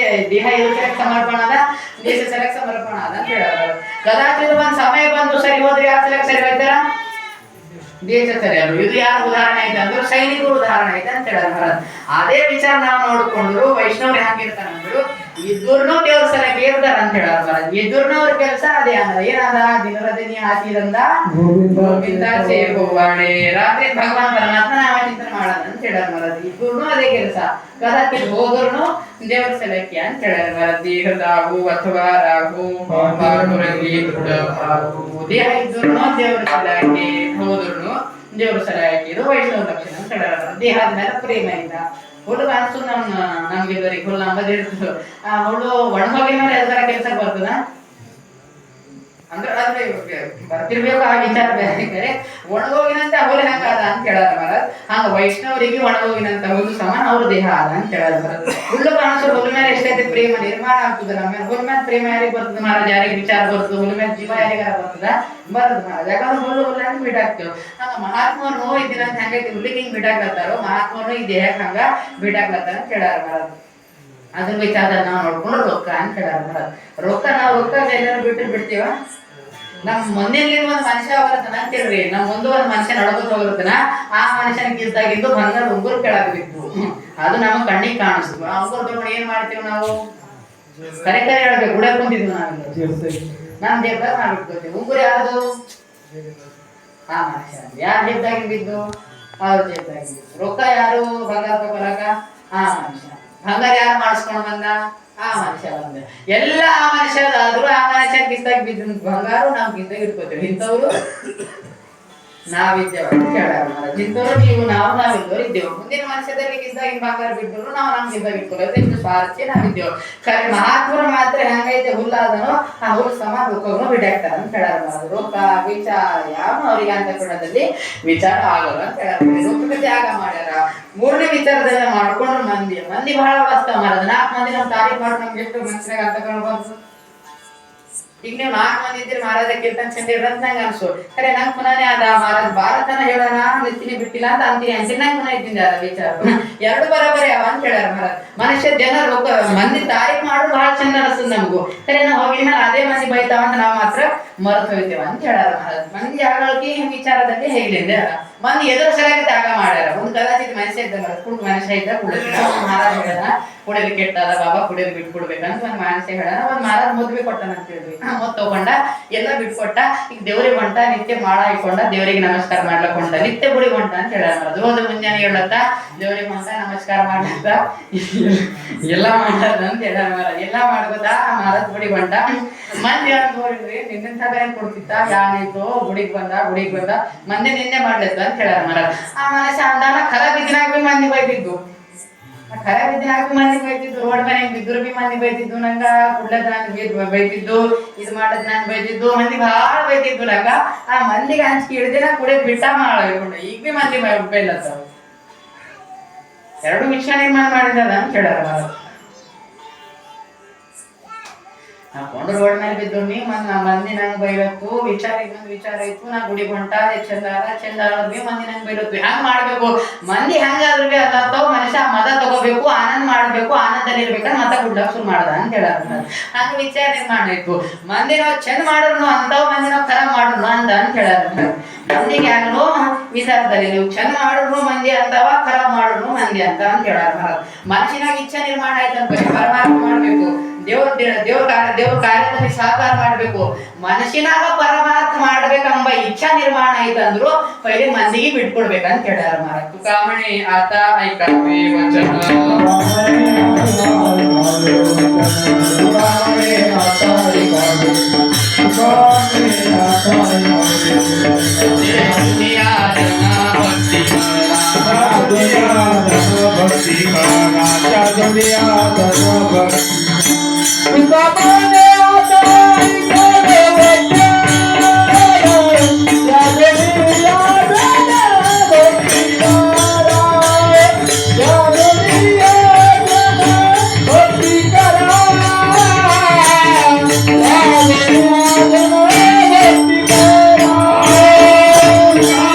ದೇಹ ಇವ್ರ ಸಲಕ್ಕೆ ಸಮರ್ಪಣ ಅದ ದೇಶ ಸಲಕ್ಕೆ ಸಮರ್ಪಣ ಅದ ಅಂತ ಹೇಳಾರ. ಕದಾಚಿತ ಒಂದ್ ಸಮಯ ಬಂದು ಸರಿ ಹೋದ್ರೆ ಯಾವ ಸಲಕ್ಕೆ ಸರಿ ಹೋಯ್ತಾರ ದೇಶ ಸರಿಯಲ್ಲ. ಇದು ಯಾರ ಉದಾಹರಣೆ ಐತೆ ಅಂದ್ರೆ ಸೈನಿಕರು ಉದಾಹರಣೆ ಐತೆ ಅಂತ ಹೇಳ್ಯಾರ. ಅದೇ ವಿಚಾರ ನಾವು ನೋಡ್ಕೊಂಡ್ರು ವೈಷ್ಣವ್ರು ಹೆಂಗಿರ್ತಾರಂದ್ರು ಇದ್ದೂರ್ನು ದೇವ್ರ ಸಲಕ್ಕೆ ಇರ್ತಾರ ಅಂತ ಹೇಳ್ಯಾರ. ಇದ್ದೂರ್ನು ಅವ್ರ ಕೆಲಸ ಅದೇ ಏನದ ದಿನರದಿನಿ ಹಾಕಿದಂದ ಗೋವಿಂದ ಸೇವಾಣೆ ರಾತ್ರಿ ಭಗವಾನ್ ಪರಮಾತ್ಮ ನಾಮ ಚಿಂತನೆ ಮಾಡೋದ ಅಂತ ಹೇಳ್ಯಾರ. ಇದ್ದೂರ್ನು ಅದೇ ಕೆಲಸ ಕದಾಚಿತ್ ಹೋದ್ರುನು ದೇವ್ರ ಸಲಕ್ಕೆ ಅಂತ ಹೇಳ್ಯಾರ. ದೇಹದಾಗು ಅಥವಾ ರಾಗು ದೇಹ ಇದ್ದೂರ್ನು ದೇವ್ರ ಸಲಕ್ಕೆ ಹೋದ್ರುನು ದೇವ್ರ ಸಲಕ್ಕೆ ಇದು ವೈಷ್ಣವ ಲಕ್ಷಣ ಅಂತ ಹೇಳ್ಯಾರ. ದೇಹದ ಮೇಲೆ ಪ್ರೇಮ ಇಲ್ಲ. ಹುಳು ಅನ್ಸು ನಮ್ಗೆಲ್ಲರಿಗೆ ಹುಳು ನಂಬದಿರ್ತದೆ. ಆ ಹುಳು ಒಣಮಗಿನ ಮೇಲೆ ಎಲ್ಲರ ಕೆಲಸ ಬರ್ತದ ಅಂದ್ರೆ ಅದ್ರ ಬರ್ತಿರ್ಬೇಕು ಆ ವಿಚಾರ ಬೇರೆ ಒಣಗೋಗಿನಂತ ಹುಲ್ ಹೆಂಗ ಅದ ಅಂತ ಹೇಳಾರ ಮಹಾರಾಜ್. ಹಂಗ ವೈಷ್ಣವರಿಗೆ ಒಣಗೋಗಿನಂತ ಹುಲ್ಲು ಸಮಾನ ಅವ್ರ ದೇಹ ಅದ ಅಂತ ಹೇಳಾರ ಮಹಾರಾಜ್. ಹುಲ್ಲು ಕಾಣಿಸೋ ಹುಲ್ ಮೇಲೆ ಎಷ್ಟೈತಿ ಪ್ರೇಮ ನಿರ್ಮಾಣ ಆಗ್ತದ ನಮ್ಮ ಮೇಲೆ. ಹುಲ್ ಮೇಲೆ ಪ್ರೇಮ ಯಾರಿಗೆ ಬರ್ತದ ಮಹಾರಾಜ್? ಯಾರಿಗೆ ವಿಚಾರ ಬರ್ತದ? ಹುಲ್ ಮೇಲೆ ಜೀವ ಯಾರಿಗಾರ ಬರ್ತದ? ಬರ್ತದ ಮಹಾರಾಜ್. ಯಾಕಂದ್ರೆ ಹುಲ್ಲು ಹುಲ್ಲ ಅಂತ ಬಿಟ್ಟಾಕ್ತೇವೆ. ಹಂಗ ಮಹಾತ್ಮರು ಇದಿನಂತ ಹೆಂಗೈತಿ ಹುಲ್ಲಿಗೆ ಹಿಂಗ್ ಬಿಟ್ಟಾಕ್ಲತ್ತಾರೋ ಮಹಾತ್ಮರು ಈ ದೇಹಕ್ಕೆ ಹಂಗ ಬಿಟ್ಟಾಕ್ಲತ್ತಾರ ಅಂತ ಹೇಳಾರ ಮಹಾರಾಜ್. ಅದ್ರ ವಿಚಾರದಾಗ ನಾವು ನೋಡ್ಕೊಂಡು ರೊಕ್ಕ ಅಂತ ಹೇಳಾರ ಮಹಾರಾಜ್. ನಾವು ರೊಕ್ಕ ಎಲ್ಲರೂ ಬಿಡ್ತೀವ? ನಮ್ ಮುಂದಿನ ಒಂದು ಮನುಷ್ಯ ಬರತನ ಅಂತೇಳ್ರಿ, ನಮ್ ಮುಂದೆ ಒಂದು ಮನುಷ್ಯ ನಡ್ಕೊತ ಹೋಗಿರ್ತಾನ, ಆ ಮನುಷ್ಯನ ಕಿದ್ದಾಗಿದ್ದು ಬಂಗಾರ ಉಂಗುರ್ ಕೆಳಗೆ ಬಿದ್ದು ಅದು ನಮಗ್ ಕಣ್ಣಿಗೆ ಕಾಣಿಸ್ತು. ಆ ಉಂಗುರ್ ತಗೊಂಡು ಏನ್ ಮಾಡ್ತೀವಿ ನಾವು? ಕರೆ ಹೇಳ್ಬೇಕು, ಗುಡ ಕುಂತಿದ್ವಿ ನಾವು ನಮ್ ಜೇಬ್ದಾಗ ನಾವು ಇಟ್ಕೋತೀವಿ. ಉಂಗುರ್ ಯಾರ್ದು? ಆ ಮನುಷ್ಯ. ಯಾರ ಜೇಬ್ದಾಗಿ ಬಿದ್ದು? ಅವ್ರ ಜೇಬ್ದಾಗಿ ಬಿದ್ದು. ರೊಕ್ಕ ಯಾರು ಬಂಗಾರ ತಗೊಳಕ? ಆ ಮನುಷ್ಯ. ಬಂಗಾರ ಯಾರು ಮಾಡಿಸ್ಕೊಂಡು ಬಂದ? ಆ ಮನುಷ್ಯ ಬಂದ. ಎಲ್ಲ ಆ ಮನುಷ್ಯದಾದ್ರು ಆ ಮನುಷ್ಯನ ಕಿಸ್ತಾಗ ಬಿದ್ದ ಬಂಗಾರ ನಾವು ಕಿಸ್ತಾಗ ಇಟ್ಕೋತೀವಿ. ಇಂಥವ್ರು ನಾವಿದ್ದೇವೆ ಅಂತ ಹೇಳಾರ ಮಹಾರಾಜ್. ಇಂಥವ್ರು ನೀವು ನಾವಿದ್ದವ್ರು ಇದ್ದೇವೆ. ಮುಂದಿನ ಮನುಷ್ಯದಲ್ಲಿ ಕಿಸ್ದಾಗ ಬಂಗಾರ ಬಿಟ್ಟರು ನಾವು ನಮ್ ಕಿಸ್ದಾಗ ಇಟ್ಕೊಳ್ಳೋದು ಇಷ್ಟು ಸ್ವಾರ್ಥಿ ನಾವಿದ್ದೇವೆ. ಖರೆ ಮಹಾತ್ಮರು ಮಾತ್ರ ಹೆಂಗೈತೆ ಹುಲ್ಲಾದನೋ ಆ ಹುಲ್ ಸಮಾನ ರೊಕ್ಕವನ್ನು ಬಿಟ್ಟಾಕ್ತಾರ ಅಂತ ಹೇಳಾರ ಮಹಾರಾಜ್. ರೊಕ್ಕ ವಿಚಾರ ಯಾವ ಅವ್ರಿಗೆ ಅಂತ ಕೊಡೋದಲ್ಲಿ ವಿಚಾರ ಆಗಲ್ಲ ಅಂತ ಹೇಳಾರ. ರೊಕ್ಕ ತ್ಯಾಗ ಮಾಡ್ಯಾರ. ಮೂರನೇ ವಿಚಾರದೆಲ್ಲ ಮಾಡ್ಕೊಂಡ್ರು ಮಂದಿ ಬಹಳ ವಸ್ತ ಮಹಾರಾಜ್. 4 ಮಂದಿ ನಮ್ ತಾರೀಫ್ ಮಾಡಿ ನಮ್ಗೆ ಎಷ್ಟು ಮನುಷ್ಯನಾಗ ಅಂತ ಕಾಣ್ಬಾರ್ದು. ಈಗ ನೀವು 4 ಮಂದಿ ಇದ್ದೀರಿ ಮಹಾರಾಜ ಕೀರ್ತನ್ ಚಂದಿರ ಅಂತ ನಂಗೆ ಅನ್ಸು. ಖರೆ ನಂಗೆ ಪುನಃನೇ ಅದ ಮಹಾರಾಜ್ ಭಾರತನ ಹೇಳೋಣ ನಿಂತೀನಿ ಬಿಟ್ಟಿಲ್ಲ ಅಂತ ಅಂತೀನಿ ನಂಗೆ ಪುನಃ ಇದ್ದೀನಿ ಅದ ವಿಚಾರ. ಎರಡು ಬರೋಬರಿ ಅವ ಅಂತ ಹೇಳ್ಯಾರ ಮಹಾರಾಜ್. ಮನುಷ್ಯ ಜನರು ಮಂದಿ ತಾರೀಫ್ ಮಾಡೋದು ಬಹಳ ಚಂದ ಅನಿಸ್ತದ ನಮಗೂ. ಖರೆ ನಾವು ಹೋಗಿದ ಮೇಲೆ ಅದೇ ಮಂದಿ ಬೈತಾವ ಅಂತ ನಾವು ಮಾತ್ರ ಮರೆತು ಹೋಗ್ತೇವೆ ಅಂತ ಹೇಳ್ಯಾರ ಮಹಾರಾಜ್. ಮಂದಿ ಆಗಳಕ್ಕೆ ವಿಚಾರದಲ್ಲಿ ಹೇಗಿದೆ ಮಂದಿ ಎದುರು ಸರಿಯಾಗಿ ತ್ಯಾಗ ಮಾಡ್ಯಾರ. ಒಂದು ಕದಾಚಿತ್ ಮನುಷ್ಯ ಇದ್ದ ಕುಡ್ ಮನುಷ್ಯ ಇದ್ದ ಕುಡಿದ ಮಹಾರಾಜ್ ಹೇಳನ ಕುಡಿಯೋದು ಕೆಟ್ಟದ ಬಾಬಾ ಕುಡಿಯೋದು ಬಿಟ್ಕೊಡ್ಬೇಕಂತ ಒಂದು ಮನುಷ್ಯ ಹೇಳನ. ಒಂದ್ ಮಹಾರಾಜ್ ಮದ್ವೆ ಕೊಟ್ಟನ ಅಂತ ಹೇಳ್ರಿ. ಮತ್ ತಗೊಂಡ ಎಲ್ಲ ಬಿಟ್ಕೊಟ್ಟ. ಈಗ ದೇವ್ರಿಗೆ ಹೊಂಟ ನಿತ್ಯ ಮಾಡ ಇಟ್ಕೊಂಡ ದೇವರಿಗೆ ನಮಸ್ಕಾರ ಮಾಡ್ಲಕ್ ಹೊಂಟ ನಿತ್ಯ ಗುಡಿ ಹೊಂಟ ಅಂತ ಹೇಳ್ಯಾರ ಮಹಾರಾಜ್. ಒಂದು ಮುಂಜಾನೆ ಹೇಳತ್ತ ದೇವ್ರಿಗೆ ಹೊಂಟ ನಮಸ್ಕಾರ ಮಾಡ್ಲತ್ತ ಎಲ್ಲ ಮಾಡ್ದ ಅಂತ ಹೇಳ್ಯಾರ ಮಹಾರಾಜ್. ಎಲ್ಲ ಮಾಡ್ಬೋದ ಮಹಾರಾಜ್ ಗುಡಿಗೆ ಹೊಂಟ. ಮಂದಿ ಅಂತ ನೋಡಿದ್ರಿ ನಿನ್ನಿಂದ ಏನ್ ಕೊಡ್ತಿತ್ತ ಯಾನೈತು ಗುಡಿಗೆ ಬಂದ ಮಂದಿ ನಿನ್ನೆ ಮಾಡ್ಲತ್ತ ಅಂತ ಹೇಳ್ಯಾರ ಮಹಾರಾಜ್. ಆ ಮನುಷ್ಯ ಅಂದಾನ ಖರ ಬಿದ್ದಿನಾಗ ಮಂದಿ ಬೈದಿದ್ದು. ಖರ ಬಿದ್ದಿನಾಗ ಮಂದಿ ಬೈತಿದ್ದು. ರೋಡ್ ಮನೆಗೆ ಬಿದ್ದರು ಬಿ ಮಂದಿ ಬೈತಿದ್ದು. ನಂಗ ಕುಡ್ಲದ ನಂಗೆ ಬೈತಿದ್ದು. ಇದು ಮಾಡದ್ ನಂಗೆ ಬೈತಿದ್ದು. ಮಂದಿ ಬಹಳ ಬೈತಿದ್ದು ನಂಗ. ಆ ಮಂದಿಗೆ ಹಂಚಿಕೆ ಹಿಡ್ದಿನ ಕುಡಿಯೋದ್ ಬಿಟ್ಟ ಮಾಡ್ಕೊಂಡು ಈಗ ಬಿ ಮಂದಿ ಬೈಲತ್ತ. ಎರಡು ಮಿಶ್ರ ನಿರ್ಮಾಣ ಮಾಡಿದ ಅಂತ ಹೇಳ್ಯಾರ ಮಹಾರಾಜ್. ಕೊಂಡ್ರ ರೋಡ್ ಮೇಲೆ ಬಿದ್ದು ನೀವು ಮಂದಿ ನಂಗೆ ಬೈಲತ್ತು. ಇನ್ನೊಂದು ವಿಚಾರ ಇತ್ತು. ನಾ ಗುಡಿಗೆ ಹೊಂಟ ಚಂದ ಆದ್ವಿ ಮಂದಿ ನಂಗೆ ಬೈಲತ್ತು. ಹೆಂಗ್ ಮಾಡ್ಬೇಕು? ಮಂದಿ ಹೆಂಗಾದ್ರು ಬಿ ಅದಾವ ಮನುಷ್ಯ ಮತ ತಗೋಬೇಕು, ಆನಂದ ಮಾಡ್ಬೇಕು, ಆನಂದದಲ್ಲಿ ಇರ್ಬೇಕಂತ ಮತ ಗುಡ್ಡಕ್ ಶುರು ಮಾಡದ ಅಂತ ಹೇಳಾರ. ಹಂಗ ವಿಚಾರ ನಿರ್ಮಾಣ ಇತ್ತು. ಮಂದಿ ನಾವು ಚಂದ ಮಾಡೋನು ಅಂತಾವ್ ಮಂದಿ ನಾವು ಖರಾಬ್ ಮಾಡೋನು ಅಂತ ಹೇಳ್ಯಾರ. ಮಂದಿಗೆ ಯಾರು ವಿಚಾರದಲ್ಲಿ ನೀವು ಚಂದ ಮಾಡೋನು ಮಂದಿ ಅಂತಾವ, ಖರಾಬ್ ಮಾಡೋನು ಮಂದಿ ಅಂತ ಹೇಳ್ಯಾರ. ಮನುಷ್ಯನಾಗ ಇಚ್ಛಾ ನಿರ್ಮಾಣ ಆಯ್ತಂತ ಪರಮಾತ್ಮ ಮಾಡ್ಬೇಕು. ದೇವ್ರ ಕಾರ್ಯದಲ್ಲಿ ಸಹಕಾರ ಮಾಡ್ಬೇಕು. ಮನುಷ್ಯನಾಗ ಪರಮಾರ್ಥ ಮಾಡ್ಬೇಕಂಬ ಇಚ್ಛಾ ನಿರ್ಮಾಣ ಆಯ್ತಂದ್ರು ಪೈಲೆ ಮಂದಿಗೆ ಬಿಟ್ಕೊಡ್ಬೇಕಂತ ಹೇಳ್ಯಾರ ಮಹಾರಾಜ್. ತುಕಾಮಣಿ ಆತ ಐಕವೇ ವಚನ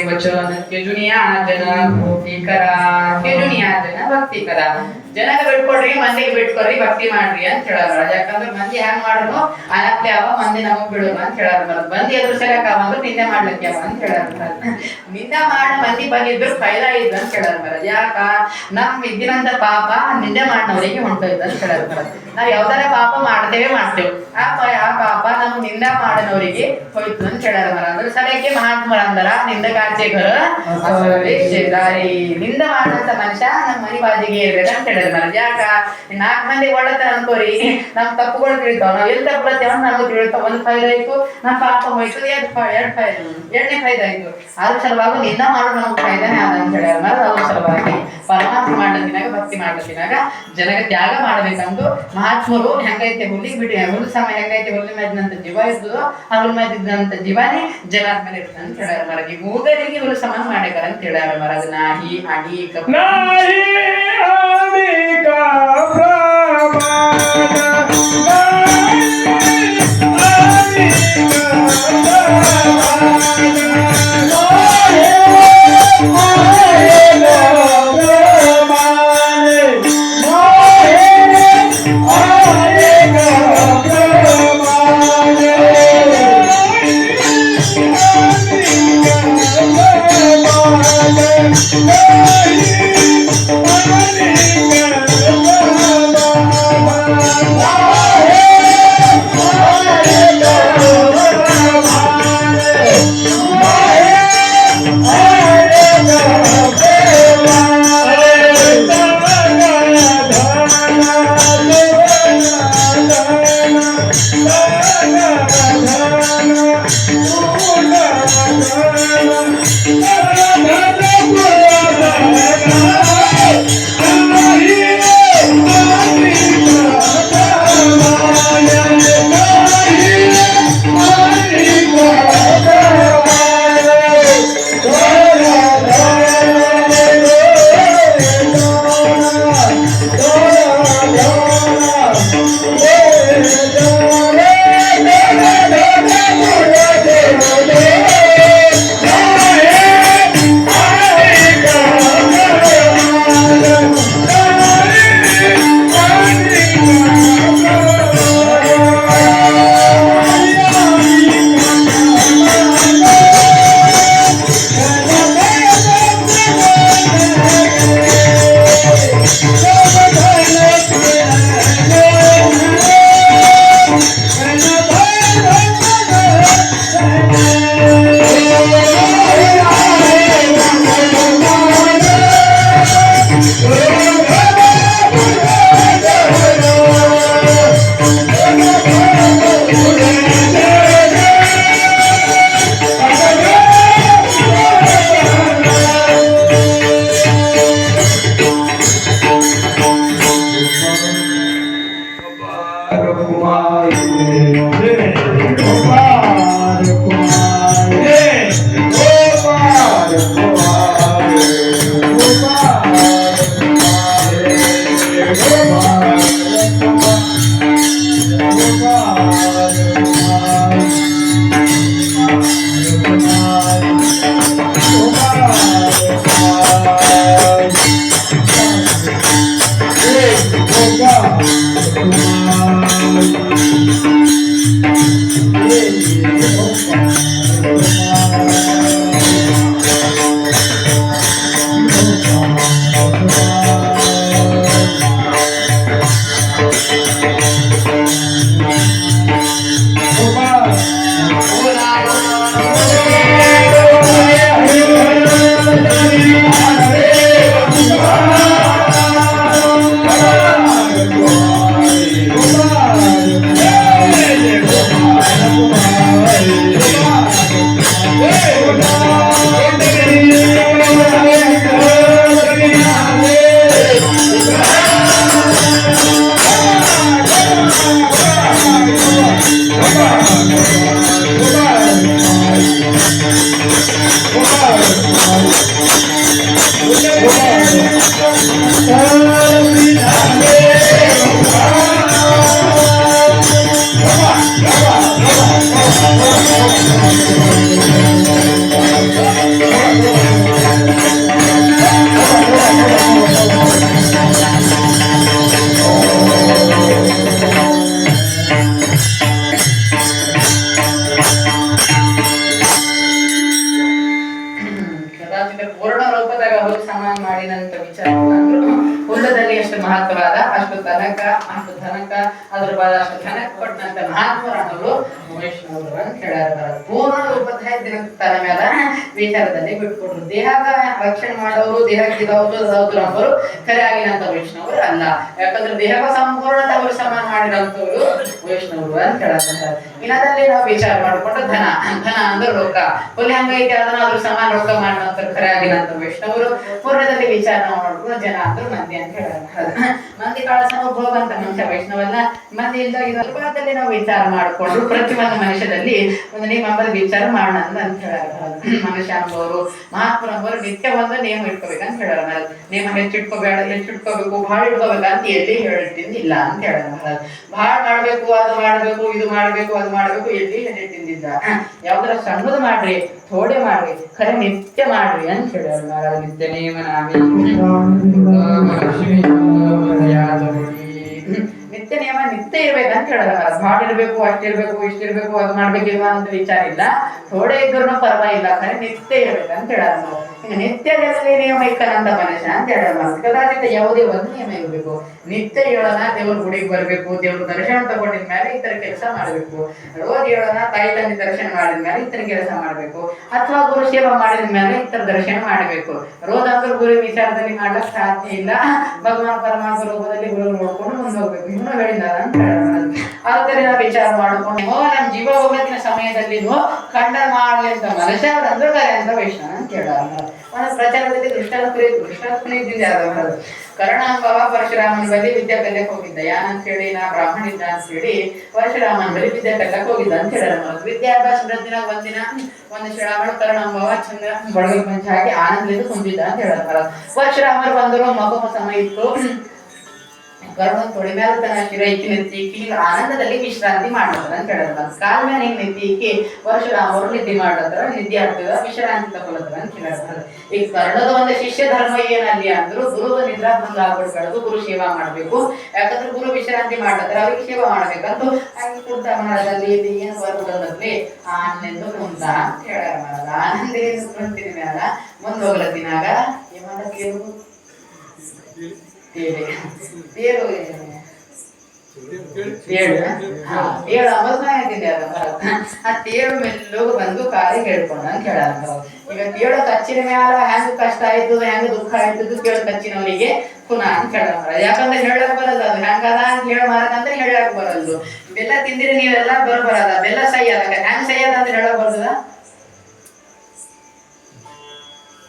वचन के दुनिया जन भक्ति करा, के दुनिया जन भक्ति करा. ಜನಗ ಬಿಟ್ಕೊಡ್ರಿ ಮಂದಿಗೆ ಬಿಟ್ಕೊಡ್ರಿ ಭಕ್ತಿ ಮಾಡ್ರಿ ಅಂತ ಹೇಳಾರ. ಯಾಕಂದ್ರೆ ಮಂದಿ ಹ್ಯಾಂಗ ಮಾಡೋದು ಅನಪ್ಲೆ ಅವ ಮಂದಿ ನಮಗ್ ಬಿಡೋದು ಅಂತ ಹೇಳಾರ. ಮಂದಿ ಎದುರು ಸರಿಯಾಕ ಅವ ಅಂದ್ರೆ ನಿಂದೆ ಮಾಡ್ಲಕ್ಕೆ ಅವ ಅಂತ ಹೇಳಾರ. ನಿಂದ ಮಾಡ ಮಂದಿ ಬಂದಿದ್ರು ಫೈದಾ ಇದ್ ಅಂತ ಹೇಳಾರ. ಯಾಕ ನಮ್ ಇದ್ದಿನಂತ ಪಾಪ ನಿಂದೆ ಮಾಡಿನವರಿಗೆ ಹೊಂಟೋಯ್ತು ಅಂತ ಹೇಳಾರ. ನಾವ್ ಯಾವ್ದಾರ ಪಾಪ ಮಾಡ್ತೇವೆ ಆ ಪಾಪ ನಮ್ ನಿಂದ ಮಾಡನವರಿಗೆ ಹೋಯ್ತು ಅಂತ ಹೇಳಾರ. ಅದ್ರ ಸಲಕ್ಕೆ ಮಹಾತ್ಮರ ಅಂದರ ನಿಂದಗಾಚೆ ಘರ ನಿಂದ ಮಾಡಂತ ಮನುಷ್ಯ ನಮ್ ಮನಿ ಬಾಜಿಗೆ ಇರ್ಬೇಕಂತ ಹೇಳಿದ್ರ. ಯಾಕ 4 ಮಂದಿ ಒಳ್ಳತನ ಅನ್ಕೋರಿ ನಮ್ ತಪ್ಪುಗಳು ತಿಳಿತಾವ. ನಾವ್ ಎಲ್ಲಿ ತಪ್ಪುತ್ತೇವ ನಮ್ಗೆ ತಿಳಿತಾವ. ಒಂದ್ ಫೈದ ಆಯ್ತು ನಮ್ ಪಾಪ ಹೋಯ್ತು. ಎರಡನೇ ಫೈದ ಆಯ್ತು. ಅದ್ರ ಸಲುವಾಗಿ ನಿಂದ ಮಾಡೋದು ನಮ್ಗೆ ಫೈದಾನೇ ಆದ ಅಂತ ಹೇಳ್ಯಾರ. ಅದ್ರ ಸಲುವಾಗಿ ಪರಮಾತ್ಮ ಮಾಡ್ಲತ್ತಿನಾಗ ಭಕ್ತಿ ಮಾಡ್ಲತ್ತಿನಾಗ ಜನಗ ತ್ಯಾಗ ಮಾಡ್ಬೇಕಂದು ಮಹಾತ್ಮರು ಹೆಂಗೈತೆ ಹುಲ್ಲು ಸಮ ಹೆಂಗೈತೆ ಹುಲ್ಲು ಮ್ಯಾಜಿನಂತ ಜೀವ ಇರ್ತದೋ ಆ ಹುಲ್ಲು ಮ್ಯಾಜಿನಂತ ಜೀವನೇ ಜನರ ಮೇಲೆ ಇರ್ತದೆ ಅಂತ ಹೇಳ್ಯಾರ. ಮರಗಿ ಮೂಗರಿಗೆ ಹುಲ್ಲು ಸಮಾನ ಮಾಡ್ಯಾರ ಅಂತ ಹೇಳ್ಯಾರ. ಮರಗ ನಾಹಿ ಅಣೀಕ ಮಾಡಿನಂತ ವಿಚಾರ ಅಂದ್ರು ಹುಲ್ಲದಲ್ಲಿ ಎಷ್ಟು ಮಹತ್ವವಾದ ಅಷ್ಟು ತನಕ ಅದ್ರ ಬಾದ ಅಷ್ಟು ತನಕ ಕೊಟ್ಟಂತ ಮಹಾತ್ಮರವರು ವೈಷ್ಣವರು ಅಂತ ಹೇಳ್ಯಾರ. ಪೂರ್ಣ ರೂಪದ ತನ್ನ ಮೇಲೆ ವಿಚಾರದಲ್ಲಿ ಬಿಟ್ಕೊಟ್ರು. ದೇಹದ ರಕ್ಷಣೆ ಮಾಡೋರು ದೇಹಕ್ಕೆ ಅವರು ಖರೆ ಆಗಿನಂತ ವೈಷ್ಣವರು ಅಲ್ಲ. ಯಾಕಂದ್ರೆ ದೇಹದ ಸಂಪೂರ್ಣ ಅವರು ಸಮಾನ ಮಾಡಿದಂತವ್ರು ವೈಷ್ಣವರು ಅಂತ ಹೇಳ್ತಾರೆ. ಇನ್ನದಲ್ಲಿ ನಾವು ವಿಚಾರ ಮಾಡ್ಕೊಂಡ್ರೆ ಧನ ಅಂದ್ರೆ ರೊಕ್ಕ ಹುಲಿ ಹಂಗೈತೆ ಅದನ್ನ ಅದ್ರ ಸಮಾನ ರೊಕ್ಕ ಮಾಡಿದಂತ ಖರೆ ಆಗಿನಂತ ವೈಷ್ಣವರು. ಪೂರ್ಣದಲ್ಲಿ ವಿಚಾರ ಮಾಡ್ಕೊಂಡು ಜನ ಅಂದ್ರೆ ಮಂದಿ ಅಂತ ಹೇಳ್ತಾರೆ. ಮಂದಿ ಕಾಳಸನ ಭೋಗ ಅಂತ ಮನುಷ್ಯ ವೈಷ್ಣವಲ್ಲ. ಮಂದಿ ಇಲ್ದಾಗಿದಲ್ಲಿ ನಾವು ವಿಚಾರ ಮಾಡಿಕೊಂಡು ಪ್ರತಿಯೊಂದು ಮನುಷ್ಯದಲ್ಲಿ ಒಂದು ನಿಯಮ ವಿಚಾರ ಮಾಡೋಣ ಅಂತ ಹೇಳ್ಯಾರ. ಮನುಷ್ಯ ಅಂಬವರು ಮಹಾತ್ಮರಂಬವರು ನಿತ್ಯ ಒಂದು ನಿಯಮ ಇಟ್ಕೋಬೇಕಂತ ಹೇಳ್ಯಾರ. ನಿಯಮ ಹೆಚ್ಚಿಟ್ಕೋಬೇಡ, ಹೆಚ್ಚಿಟ್ಕೋಬೇಕು, ಭಾಳ ಇಟ್ಕೋಬೇಕಂತ ಎಲ್ಲಿ ಹೇಳ್ತಿದ್ದಿಲ್ಲ ಅಂತ ಹೇಳ್ಯಾರ. ಭಾಳ ಮಾಡ್ಬೇಕು, ಅದು ಮಾಡ್ಬೇಕು, ಇದು ಮಾಡ್ಬೇಕು, ಅದು ಮಾಡ್ಬೇಕು ಎಲ್ಲಿ ಹೇಳಿಟ್ಟಿದ್ದಿಲ್ಲ. ಯಾವ್ದಾರ ಸಣ್ಣದು ಮಾಡ್ರಿ, ಥೋಡೆ ಮಾಡ್ರಿ, ಖರೆ ನಿತ್ಯ ಮಾಡ್ರಿ ಅಂತ ಹೇಳ್ಯಾರ. ನಿತ್ಯ ನಿಯಮ ನಿತ್ಯ ನಿಯಮ ನಿತ್ಯ ಇರ್ಬೇಕಂತ ಹೇಳಿದ್ರ. ಭಾಳ ಇರ್ಬೇಕು, ಅಷ್ಟಿರ್ಬೇಕು, ಇಷ್ಟಿರ್ಬೇಕು, ಅದು ಮಾಡ್ಬೇಕಿಲ್ವಾ ಅಂತ ವಿಚಾರ ಇಲ್ಲ. ಥೋಡೆ ಇದ್ರು ಪರವಾಗಿಲ್ಲ, ಖರೆ ನಿತ್ಯ ಇರ್ಬೇಕಂತ ಹೇಳಾರ. ಈಗ ನಿತ್ಯದಲ್ಲಿ ನಿಯಮ ಇಕ್ಕನಂತ ಮನುಷ್ಯ ಅಂತ ಹೇಳೋಣ. ಕದಾಚಿತ ಯಾವುದೇ ಒಂದು ನಿಯಮ ಇರಬೇಕು. ನಿತ್ಯ ಹೇಳೋಣ ದೇವ್ರ ಗುಡಿಗೆ ಬರ್ಬೇಕು, ದೇವ್ರ ದರ್ಶನ ತಗೊಂಡಿದ ಮೇಲೆ ಈ ತರ ಕೆಲಸ ಮಾಡ್ಬೇಕು. ರೋಜ್ ಹೇಳೋಣ ತಾಯಿ ತಂದೆ ದರ್ಶನ ಮಾಡಿದ ಮೇಲೆ ಈ ತರ ಕೆಲಸ ಮಾಡ್ಬೇಕು. ಅಥವಾ ಗುರು ಸೇವಾ ಮಾಡಿದ ಮೇಲೆ ಈ ತರ ದರ್ಶನ ಮಾಡ್ಬೇಕು. ರೋಜ್ ಅಂದ್ರೆ ಗುರು ವಿಚಾರದಲ್ಲಿ ಮಾಡ್ಲಿಕ್ಕೆ ಸಾಧ್ಯ ಇಲ್ಲ. ಭಗವಾನ್ ಪರಮಾತ್ಮ ರೂಪದಲ್ಲಿ ಗುರು ನೋಡ್ಕೊಂಡು ಮುಂದೆ ಹೋಗ್ಬೇಕು. ಇನ್ನೂ ಹೇಳಿದಾರ ಅಂತ ಹೇಳೋಣ. ಆದ್ದರಿಂದ ವಿಚಾರ ಮಾಡ್ಕೊಂಡು ನಮ್ಮ ಜೀವ ಹೋಗತ್ತಿನ ಸಮಯದಲ್ಲಿ ಖಂಡನ ಮಾಡಲಿ ಅಂತ ಮನುಷ್ಯ ಅವ್ರು ಅಂದ್ರೆ ಅಂತ ವೈಷ್ಣವ ಅಂತ ಕೇಳೋಣ. ಒಂದು ಪ್ರಚಾರದಲ್ಲಿ ದೃಷ್ಟಾತ್ಮನಿದ್ದಿಂದ ಕರ್ಣಾಂಬವ ಪರಶುರಾಮನ ಬಳಿ ವಿದ್ಯಾ ಕಲಿಯಕ್ಕೆ ಹೋಗಿದ್ದ. ಯಾನಂತ ಹೇಳಿ ನಾ ಬ್ರಾಹ್ಮಣ ಇದ್ದ ಅಂತ ಹೇಳಿ ಪರಶುರಾಮನ ಬಳಿ ವಿದ್ಯಾ ಕಲಿಯಕ್ಕೆ ಹೋಗಿದ್ದ ಅಂತ ಹೇಳ. ವಿದ್ಯಾಭ್ಯಾಸ ಒಂದಿನ ಒಂದು ಶ್ರಾವಣ ಕರ್ಣಾಂಬವ ಚಂದ್ರ ಬಡಗಲ್ ಪಂಚ ಹಾಕಿ ಆನಂದದಿಂದ ತುಂಬಿದ್ದ ಅಂತ ಹೇಳತ್ತಾರ. ಪರಶುರಾಮರು ಬಂದರು, ಮಗುವ ಸಮಯ ಇತ್ತು. ಕರ್ಣ ತೊಡೆ ಮೇಲೆ ತನ್ನ ಶಿರ ಇಕ್ಕಿ ನೆತ್ತಿ ಆನಂದದಲ್ಲಿ ವಿಶ್ರಾಂತಿ ಮಾಡ್ತಾರೆ ಅಂತ ಹೇಳಿದ್ರ. ಕಾಲ ಮೇಲೆ ಹಿಂಗ್ ನೆತ್ತಿ ಇಕ್ಕಿ ಪರಶುರಾಮರು ನಿದ್ದೆ ಮಾಡ್ಲತ್ತಾರ. ನಿದ್ದೆ ಆಗ್ತದ, ವಿಶ್ರಾಂತಿ ತಗೊಳತ್ತಾರ ಅಂತ ಹೇಳ್ತಾರೆ. ಈಗ ಕರ್ಣದ ಒಂದು ಶಿಷ್ಯ ಧರ್ಮ ಏನಲ್ಲಿ ಅಂದ್ರು ಗುರು ನಿದ್ರಾ ಭಂಗ ಆಗ್ಬಿಡ್ಬಾರ್ದು, ಗುರು ಸೇವಾ ಮಾಡ್ಬೇಕು. ಯಾಕಂದ್ರೆ ಗುರು ವಿಶ್ರಾಂತಿ ಮಾಡ್ಲತ್ತಾರ, ಅವ್ರಿಗೆ ಸೇವಾ ಮಾಡ್ಬೇಕಂತ ಹಂಗೆ ಕುಂತ ಮಾಡೋದಲ್ಲಿ ಇಲ್ಲಿ ಏನು ಬರ್ಬಿಡೋದ್ರಲ್ಲಿ ಆನಂದ ಕುಂತ ಅಂತ ಹೇಳ್ಯಾರ. ಮಾಡೋದ ಆನಂದ ಕುಂತಿನ ಮ್ಯಾಲ ಮುಂದೆ ಹೋಗ್ಲತ್ತಿನಾಗ ಏನ್ ಮಾಡಕ್ಕೆ ತೇಳು ಮೆಲ್ಲೋಗ ಬಂದು ಕಾಲಿಗೆ ಹೇಳ್ಕೊಂಡ ಅಂತ ಹೇಳಂತ. ಈಗ ತೇಳು ಕಚ್ಚಿನ ಮ್ಯಾಲ ಹೆಂಗ ಕಷ್ಟ ಆಯ್ತದ, ಹೆಂಗ ದುಃಖ ಆಯ್ತದ ತೇಳು ಕಚ್ಚಿನವರಿಗೆ ಪುನಃ ಅಂತ ಹೇಳ. ಯಾಕಂದ್ರೆ ಹೇಳಕ್ ಬರಲ್ಲ, ಅದು ಹೆಂಗದ ಅಂತ ಹೇಳ ಮಾರಕಂದ್ರೆ ಹೇಳಕ್ ಬರಲ್ದು. ಬೆಲ್ಲ ತಿಂದಿರಿ ನೀವೆಲ್ಲ ಬರಬರದ, ಬೆಲ್ಲ ಸೈ ಅದ, ಹೆಂಗ್ ಸೈ ಅದ ಅಂತ ಹೇಳಕ್ ಬರ್ತದ?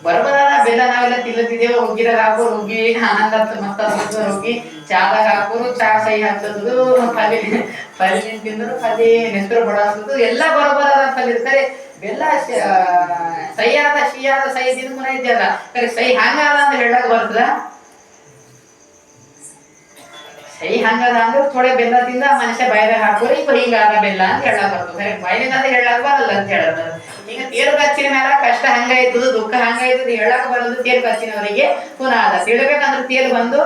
ಬರಬರ ಬೆಲ್ಲ ನಾವೆಲ್ಲ ತಿನ್ನತಿದ್ದೇವೆ. ಹುಗ್ಗಿದಾಗ ಹಾಕೋರು ಹುಗ್ಗಿ, ಆನಂದ ಮತ್ತ ಹುಗ್ಗಿ, ಚಾದಾಗ ಹಾಕೋರು ಚಾ ಸೈ ಹಚ್ಚೋದು, ಪಲ್ಲಿ ತಿಂದ್ರು ಪಲ್ಲಿ ನೆಸರು ಬಡಾಸೋದು ಎಲ್ಲ ಬರೋಬರ ಅಂತಲ್ಲಿರ್ತಾರೆ. ಬೆಲ್ಲ ಸೈಯಾದ ಸಿಹಿಯಾದ ಸೈ ತಿನ್ಮನ ಇದೆಯಲ್ಲ, ಸರಿ ಸೈ ಹಂಗಾದ ಅಂತ ಹೇಳಕ್ ಬರ್ತದ? ಸೈ ಹಂಗದ ಅಂದ್ರೆ ಥೋಡೆ ಬೆಲ್ಲ ತಿಂದ ಮನುಷ್ಯ ಬಾಯಿದಾಗ ಹಾಕೋರು ಈಗ ಹಿಂಗಾದ ಬೆಲ್ಲ ಅಂತ ಹೇಳಕ್ ಬರ್ತದೆ. ಸರಿ ಬಾಯಿನಿಂದ ಅಂತ ಹೇಳಕ್ ಬರಲ್ಲ ಅಂತ ಹೇಳೋದು. ಈಗ ತೇರು ಕಚ್ಚಿನ ಮೇಲೆ ಕಷ್ಟ ಹಂಗಾಯ್ತದ, ದುಃಖ ಹಂಗಾಯ್ತದ ಹೇಳಕ್ ಬರೋದು ತೇರು ಕಚ್ಚಿನವರಿಗೆ ಪುನಃ ಅದ. ತಿಳ್ಬೇಕಂದ್ರೆ ತೇರು ಬಂದು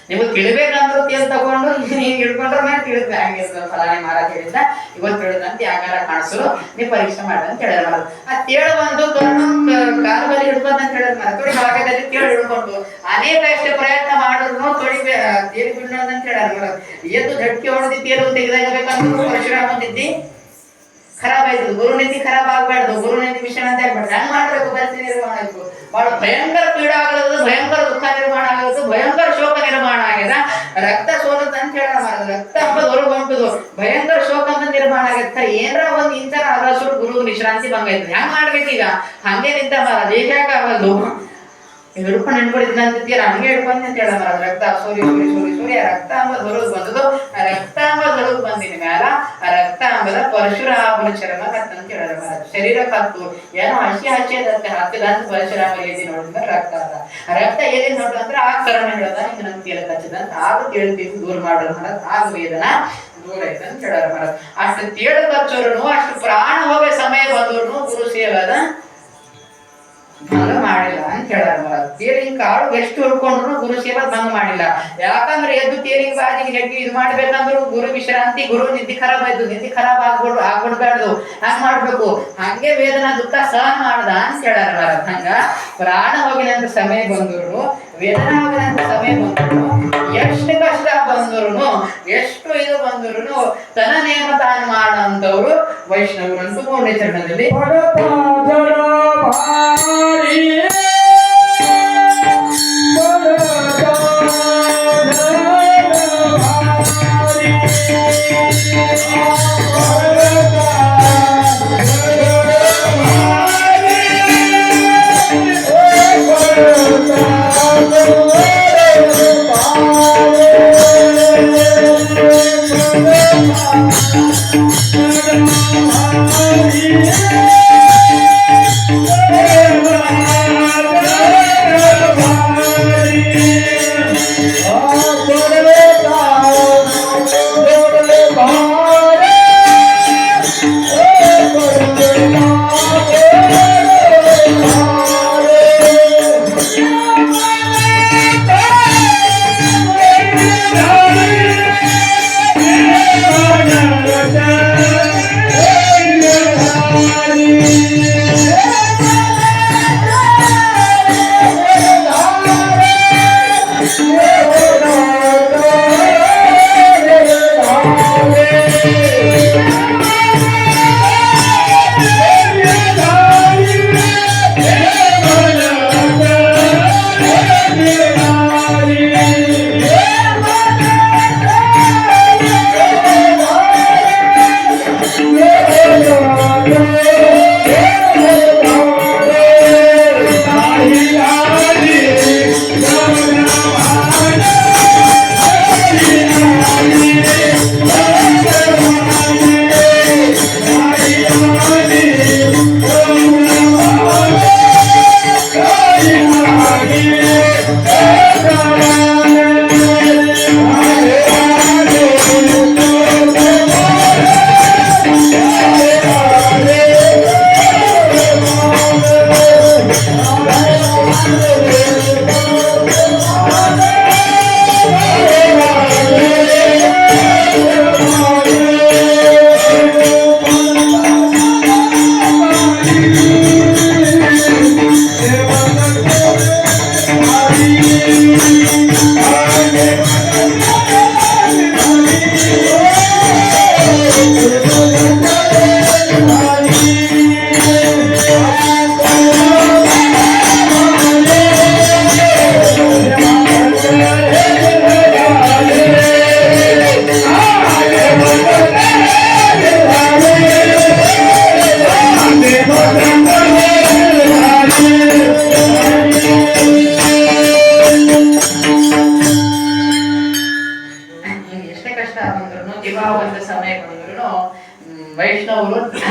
ನೀವು ತಿಳ್ಬೇಕಂದ್ರು ತೇರು ತಗೊಂಡು ಹಿಂಗ್ ಹಿಡ್ಕೊಂಡ್ರ ಮೇಲೆ ತಿಳಿದ್ರೆ ಹಂಗಿರ್ತದೆ. ಫಲಾನೆ ಮಾರಾಟ ಹೇಳಿದ್ದ ಇವತ್ತು ತಿಳಿದಂತ ಯಾಕಾರ ಕಾಣಿಸಲು ನೀವು ಪರೀಕ್ಷೆ ಮಾಡ ಅಂತ ಹೇಳಿದ ಮಾರ. ಆ ತೇಳು ಬಂದು ಕಾಲು ಬಲಿ ಹಿಡ್ಕೊಂಡ್ ಅಂತ ಹೇಳಿದ ಮಾರ. ತೊಡಿ ಭಾಗದಲ್ಲಿ ತೇಳು ಹಿಡ್ಕೊಂಡು ಅನೇಕ ಎಷ್ಟು ಪ್ರಯತ್ನ ಮಾಡಿದ್ರು ತೊಡಿ ತೇರು ಬಿಡೋಣ ಅಂತ ಹೇಳ ಮಾರ. ಎದ್ದು ಝಟ್ಕಿ ಹೊಡೆದಿ ತೇರು ತೆಗೆದಾಗಬೇಕಂದ್ರು ಪರಶುರಾಮ ನಿದ್ದಿ ಖರಾಬ್ ಆಯ್ತದ. ಗುರು ನೀತಿ ಖರಾಬ್ ಆಗ್ಬಾರ್ದು, ಗುರು ನೀತಿ ಮಿಶ್ರಣ ಅಂತ ಆಗ್ಬಾರ್ದು. ಹೆಂಗ್ ಮಾಡ್ಬೇಕು? ಪರಿಸ್ಥಿತಿ ನಿರ್ಮಾಣ ಆಯ್ತು. ಬಹಳ ಭಯಂಕರ ಪೀಡ ಆಗಲದು, ಭಯಂಕರ ದುಃಖ ನಿರ್ಮಾಣ ಆಗಲದು, ಭಯಂಕರ ಶೋಕ ನಿರ್ಮಾಣ ಆಗ್ಯದ. ರಕ್ತ ಸೋಲತ್ ಅಂತ ಹೇಳ ಮಾರದ. ರಕ್ತ ಅಂಬದು ಹೊರಗೆ ಹೊಂಟದು, ಭಯಂಕರ ಶೋಕ ಅಂತ ನಿರ್ಮಾಣ ಆಗತ್ತ. ಏನಾರ ಒಂದ್ ಇಂತರ ಆದಷ್ಟು ಗುರು ವಿಶ್ರಾಂತಿ ಭಂಗ ಆಯ್ತದೆ. ಹೆಂಗ್ ಮಾಡ್ಬೇಕೀಗ? ಹಂಗೆ ನಿಂತ ಮಾರ ದೇಶಾಕ ಆಗಲ್ದು. ಹಿಡ್ಕೊಂಡು ಹಿಡ್ಕೊಂಡಿದ್ದಂತ ತೀರ ಹಂಗೆ ಹಿಡ್ಕೊಂಡ್ ಅಂತ ಹೇಳ ಮಾರ. ರಕ್ತ ಸೋರಿ ಸೋರಿ ಸೋರಿ ಸೋರಿ ಆ ರಕ್ತ ಅಂಬದ್ ಹೊರಗ್ ಬಂದದು. ಆ ರಕ್ತ ಅಂಬದ್ ಹೊರಗ್ ಬಂದಿನ ಮ್ಯಾಲ ಆ ರಕ್ತ ಅಂಬದ ಪರಶುರಾಮನ ಚರ್ಮ ಕತ್ತಂತ ಹೇಳ ಮಾರ. ಶರೀರ ಕತ್ತು ಏನೋ ಹಸಿ ಹಚ್ಚಿದಂತೆ ಹತ್ತಿದಂತ ಪರಶುರಾಮ ಎದಿ ನೋಡಿದ್ರೆ ರಕ್ತ ಅದ. ಆ ರಕ್ತ ಎಲ್ಲಿ ನೋಡ್ದಂದ್ರೆ ಆ ಕರ್ಣ ಹೇಳದ ಹಿಂಗ ನಮ್ ತೀರ ಕಚ್ಚದಂತ ಆಗ ತಿಳ್ತಿದ್ದು ದೂರ ಮಾಡೋದು ಮಾರ. ಆಗ ವೇದನ ದೂರ ಐತೆ ಅಂತ ಹೇಳಾರ ಮಾರ. ಅಷ್ಟು ತೇಳು ಕಚ್ಚೋರು, ಅಷ್ಟು ಪ್ರಾಣ ಹೋಗೋ ಸಮಯ ಬಂದವ್ರು ಗುರು ಸೇವದ ಭಂಗ ಮಾಡಿಲ್ಲ ಅಂತ ಹೇಳ್ಯಾರ. ತೇರಿನ ಕಾಳು ಎಷ್ಟು ಉಳ್ಕೊಂಡ್ರು ಗುರು ಸೇವಾ ಭಂಗ ಮಾಡಿಲ್ಲ. ಯಾಕಂದ್ರೆ ಎದ್ದು ತೇರಿಗೆ ಬಾಜಿಗೆ ಹೆಗ್ಗಿ ಇದು ಮಾಡ್ಬೇಕಂದ್ರು ಗುರು ವಿಶ್ರಾಂತಿ, ಗುರು ನಿದ್ದೆ ಖರಾಬ್ ಆಯ್ತು, ನಿದ್ದೆ ಖರಾಬ್ ಆಗ್ಬಿಡ್ಬಾರ್ದು, ಹಂಗ ಮಾಡ್ಬೇಕು. ಹಂಗೆ ವೇದನಾ ದುಃಖ ಸಹನ ಮಾಡ್ದ ಅಂತ ಹೇಳ್ಯಾರ. ಹಂಗ ಪ್ರಾಣ ಹೋಗಿನಂತ ಸಮಯ ಬಂದ್ರು, ವೇದನಾ ಹೋಗಿನಂತ ಸಮಯ ಬಂದ್ರು, ಎಷ್ಟು ಕಷ್ಟ ಬಂದ್ರು, ಎಷ್ಟು ಇದು ಬಂದ್ರು ತನ್ನ ನೇಮ ತಾನು ಮಾಡಂತವ್ರು ವೈಷ್ಣವರಂತೂ ಪೂರ್ಣ ಚರಣದಲ್ಲಿ ವೈಷ್ಣವರು